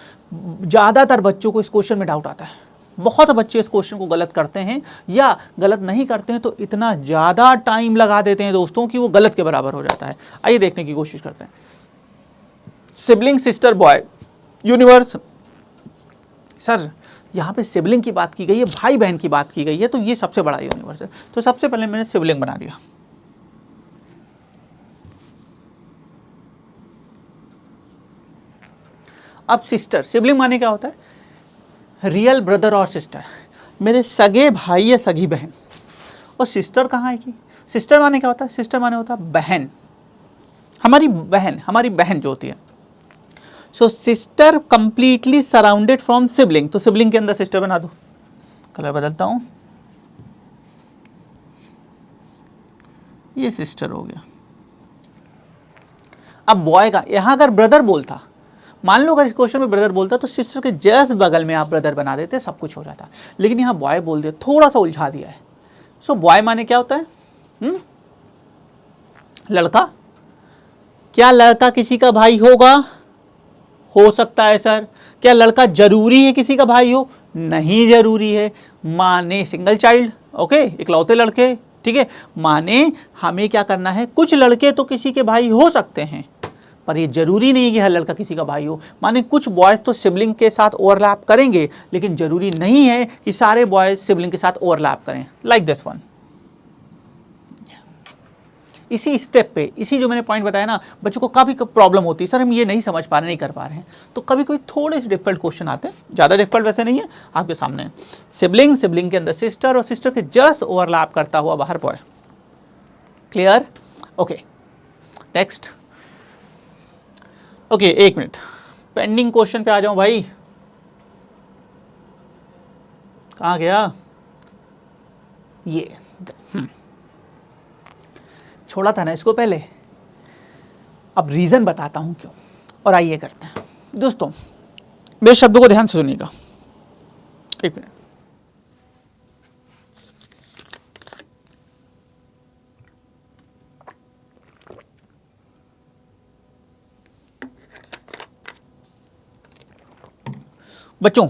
ज़्यादातर बच्चों को इस क्वेश्चन में डाउट आता है, बहुत बच्चे इस क्वेश्चन को गलत करते हैं, या गलत नहीं करते हैं तो इतना ज़्यादा टाइम लगा देते हैं दोस्तों कि वो गलत के बराबर हो जाता है। आइए देखने की कोशिश करते हैं। Sibling, sister, boy, universe. Sir यहाँ पे सिबलिंग की बात की गई है, भाई बहन की बात की गई है, तो ये सबसे बड़ा यूनिवर्स है। तो सबसे पहले मैंने सिबलिंग बना दिया। अब सिस्टर, सिबलिंग माने क्या होता है? रियल ब्रदर और सिस्टर, मेरे सगे भाई या सगी बहन। और सिस्टर कहाँ है कि सिस्टर माने क्या होता है? सिस्टर माने होता है बहन, हमारी बहन, हमारी बहन जो होती है। So sister completely surrounded from sibling, तो सिबलिंग के अंदर सिस्टर बना दो। कलर बदलता हूं, ये सिस्टर हो गया। अब बॉय का, यहां अगर ब्रदर बोलता, मान लो अगर इस क्वेश्चन में ब्रदर बोलता तो सिस्टर के जस्ट बगल में आप ब्रदर बना देते, सब कुछ हो जाता। लेकिन यहाँ बॉय बोल दिया, थोड़ा सा उलझा दिया है। सो बॉय माने क्या होता है? लड़का। क्या लड़का किसी का भाई होगा? हो सकता है सर। क्या लड़का जरूरी है किसी का भाई हो? नहीं जरूरी है। माने सिंगल चाइल्ड, ओके, इकलौते लड़के, ठीक है। माने हमें क्या करना है, कुछ लड़के तो किसी के भाई हो सकते हैं, पर ये जरूरी नहीं है कि हर लड़का किसी का भाई हो। माने कुछ बॉयज़ तो सिबलिंग के साथ ओवरलैप करेंगे, लेकिन जरूरी नहीं है कि सारे बॉयज़ सिबलिंग के साथ ओवरलैप करें। Like this one. इसी स्टेप पे, इसी जो मैंने पॉइंट बताया ना, बच्चों को काफ़ी प्रॉब्लम होती है, सर हम ये नहीं समझ पा रहे, नहीं कर पा रहे हैं। तो कभी कभी थोड़े से डिफिकल्ट क्वेश्चन आते हैं, ज़्यादा डिफिकल्ट वैसे नहीं है, आपके सामने। सिबलिंग, सिबलिंग के अंदर सिस्टर, और सिस्टर के जस्ट ओवरलैप करता हुआ बाहर boy. Clear? Okay, next. Okay, एक मिनट, पेंडिंग क्वेश्चन पे आ जाऊं भाई। कहाँ गया ये? छोड़ा था ना इसको पहले, अब रीजन बताता हूं क्यों, और आइए करते हैं। दोस्तों मेरे शब्दों को ध्यान से सुनिएगा, एक मिनट। बच्चों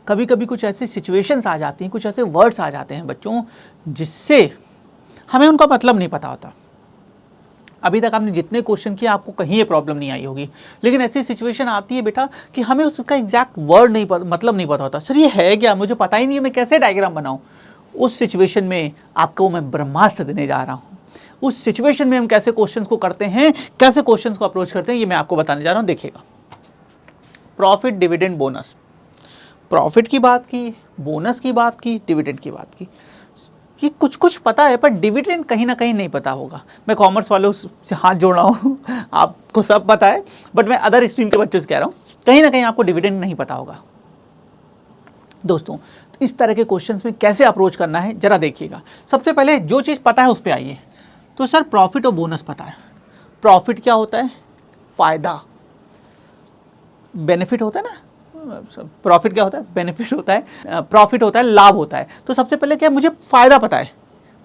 कभी कभी कुछ ऐसी सिचुएशंस आ जाती हैं, कुछ ऐसे वर्ड्स आ जाते हैं बच्चों, जिससे हमें उनका मतलब नहीं पता होता। अभी तक आपने जितने क्वेश्चन किए आपको कहीं ये प्रॉब्लम नहीं आई होगी, लेकिन ऐसी सिचुएशन आती है बेटा कि हमें उसका एग्जैक्ट वर्ड नहीं मतलब नहीं पता होता। सर ये है क्या, मुझे पता ही नहीं है, मैं कैसे डायग्राम बनाऊं? उस सिचुएशन में आपको मैं ब्रह्मास्त्र देने जा रहा हूँ। उस सिचुएशन में हम कैसे क्वेश्चन को करते हैं, कैसे क्वेश्चन को अप्रोच करते हैं, ये मैं आपको बताने जा रहा हूँ। देखिएगा, प्रॉफिट, डिविडेंड, बोनस। प्रॉफिट की बात की, बोनस की बात की, डिविडेंड की बात की। ये कुछ कुछ पता है, पर डिविडेंड कहीं ना कहीं नहीं पता होगा। मैं कॉमर्स वालों से हाथ जोड़ रहा हूँ आपको सब पता है, बट मैं अदर स्ट्रीम के बच्चों से कह रहा हूँ, कहीं ना कहीं आपको डिविडेंड नहीं पता होगा। दोस्तों इस तरह के क्वेश्चंस में कैसे अप्रोच करना है जरा देखिएगा। सबसे पहले जो चीज़ पता है उस पर आइए। तो सर प्रॉफिट और बोनस पता है। प्रॉफिट क्या होता है? फायदा। बेनिफिट होता है ना, प्रॉफिट क्या होता है? बेनिफिट होता है। प्रॉफिट होता है, लाभ होता है। तो सबसे पहले क्या, मुझे फायदा पता है,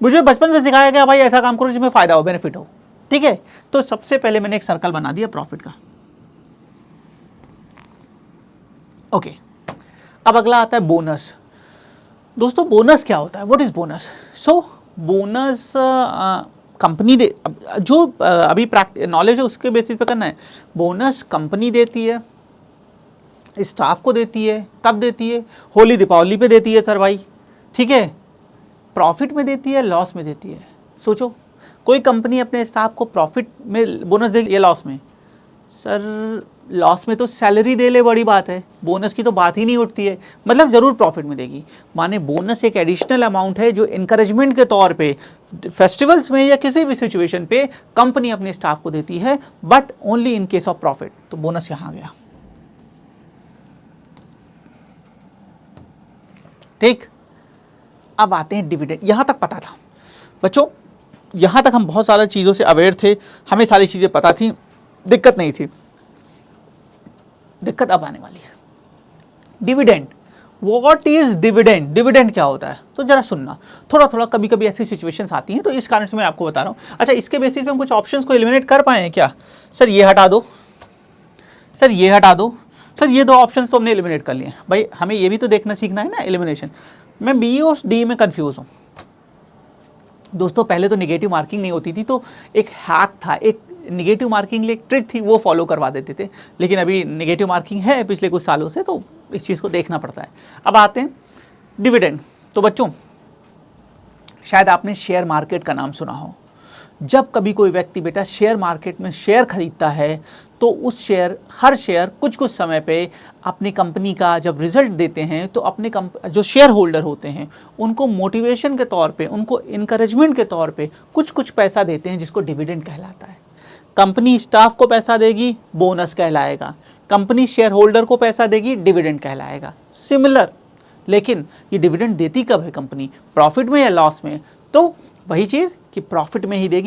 मुझे बचपन से सिखाया गया भाई ऐसा काम करो जिसमें फायदा हो, बेनिफिट हो, ठीक है। तो सबसे पहले मैंने एक सर्कल बना दिया प्रॉफिट का। ओके, अब अगला आता है बोनस। दोस्तों बोनस क्या होता है? What is bonus? So bonus company दे, जो अभी नॉलेज है उसके बेसिस पे करना है। बोनस कंपनी देती है, स्टाफ को देती है। कब देती है? होली दीपावली पे देती है सर भाई, ठीक है। प्रॉफिट में देती है, लॉस में देती है? सोचो, कोई कंपनी अपने स्टाफ को प्रॉफिट में बोनस देगी या लॉस में? सर लॉस में तो सैलरी दे ले, बड़ी बात है, बोनस की तो बात ही नहीं उठती है, मतलब ज़रूर प्रॉफिट में देगी। माने बोनस एक एडिशनल अमाउंट है जो इनकरेजमेंट के तौर पे फेस्टिवल्स में या किसी भी सिचुएशन पे कंपनी अपने स्टाफ को देती है, but only in case of profit. तो बोनस यहाँ गया, ठीक। अब आते हैं डिविडेंड। यहाँ तक पता था बच्चों, यहाँ तक हम बहुत सारी चीज़ों से अवेयर थे, हमें सारी चीज़ें पता थी, दिक्कत नहीं थी। दिक्कत अब आने वाली है, dividend. What is dividend? Dividend क्या होता है? तो जरा सुनना, थोड़ा थोड़ा कभी कभी ऐसी सिचुएशंस आती हैं, तो इस कारण से मैं आपको बता रहा हूँ। अच्छा, इसके बेसिस पे हम कुछ ऑप्शंस को एलिमिनेट कर पाए हैं क्या? सर ये हटा दो, सर ये हटा दो, सर ये दो ऑप्शंस तो हमने एलिमिनेट कर लिए। भाई हमें ये भी तो देखना सीखना है ना, एलिमिनेशन। मैं बी और डी में कंफ्यूज हूँ दोस्तों। पहले तो नेगेटिव मार्किंग नहीं होती थी, तो एक हैक था, एक नेगेटिव मार्किंग लिए एक ट्रिक थी, वो फॉलो करवा देते थे। लेकिन अभी नेगेटिव मार्किंग है पिछले कुछ सालों से, तो इस चीज़ को देखना पड़ता है। अब आते हैं डिविडेंड। तो बच्चों, शायद आपने शेयर मार्केट का नाम सुना हो। जब कभी कोई व्यक्ति बेटा शेयर मार्केट में शेयर खरीदता है, तो उस शेयर, हर शेयर कुछ कुछ समय पे अपनी कंपनी का जब रिजल्ट देते हैं, तो अपने जो शेयर होल्डर होते हैं उनको मोटिवेशन के तौर पे, उनको इनकरेजमेंट के तौर पे कुछ कुछ पैसा देते हैं, जिसको डिविडेंड कहलाता है। कंपनी स्टाफ को पैसा देगी, बोनस कहलाएगा। कंपनी शेयर होल्डर को पैसा देगी, डिविडेंड कहलाएगा। सिमिलर, लेकिन ये डिविडेंड देती कब है कंपनी? प्रॉफिट में या लॉस में? तो वही चीज़ कि प्रॉफिट में ही देगी,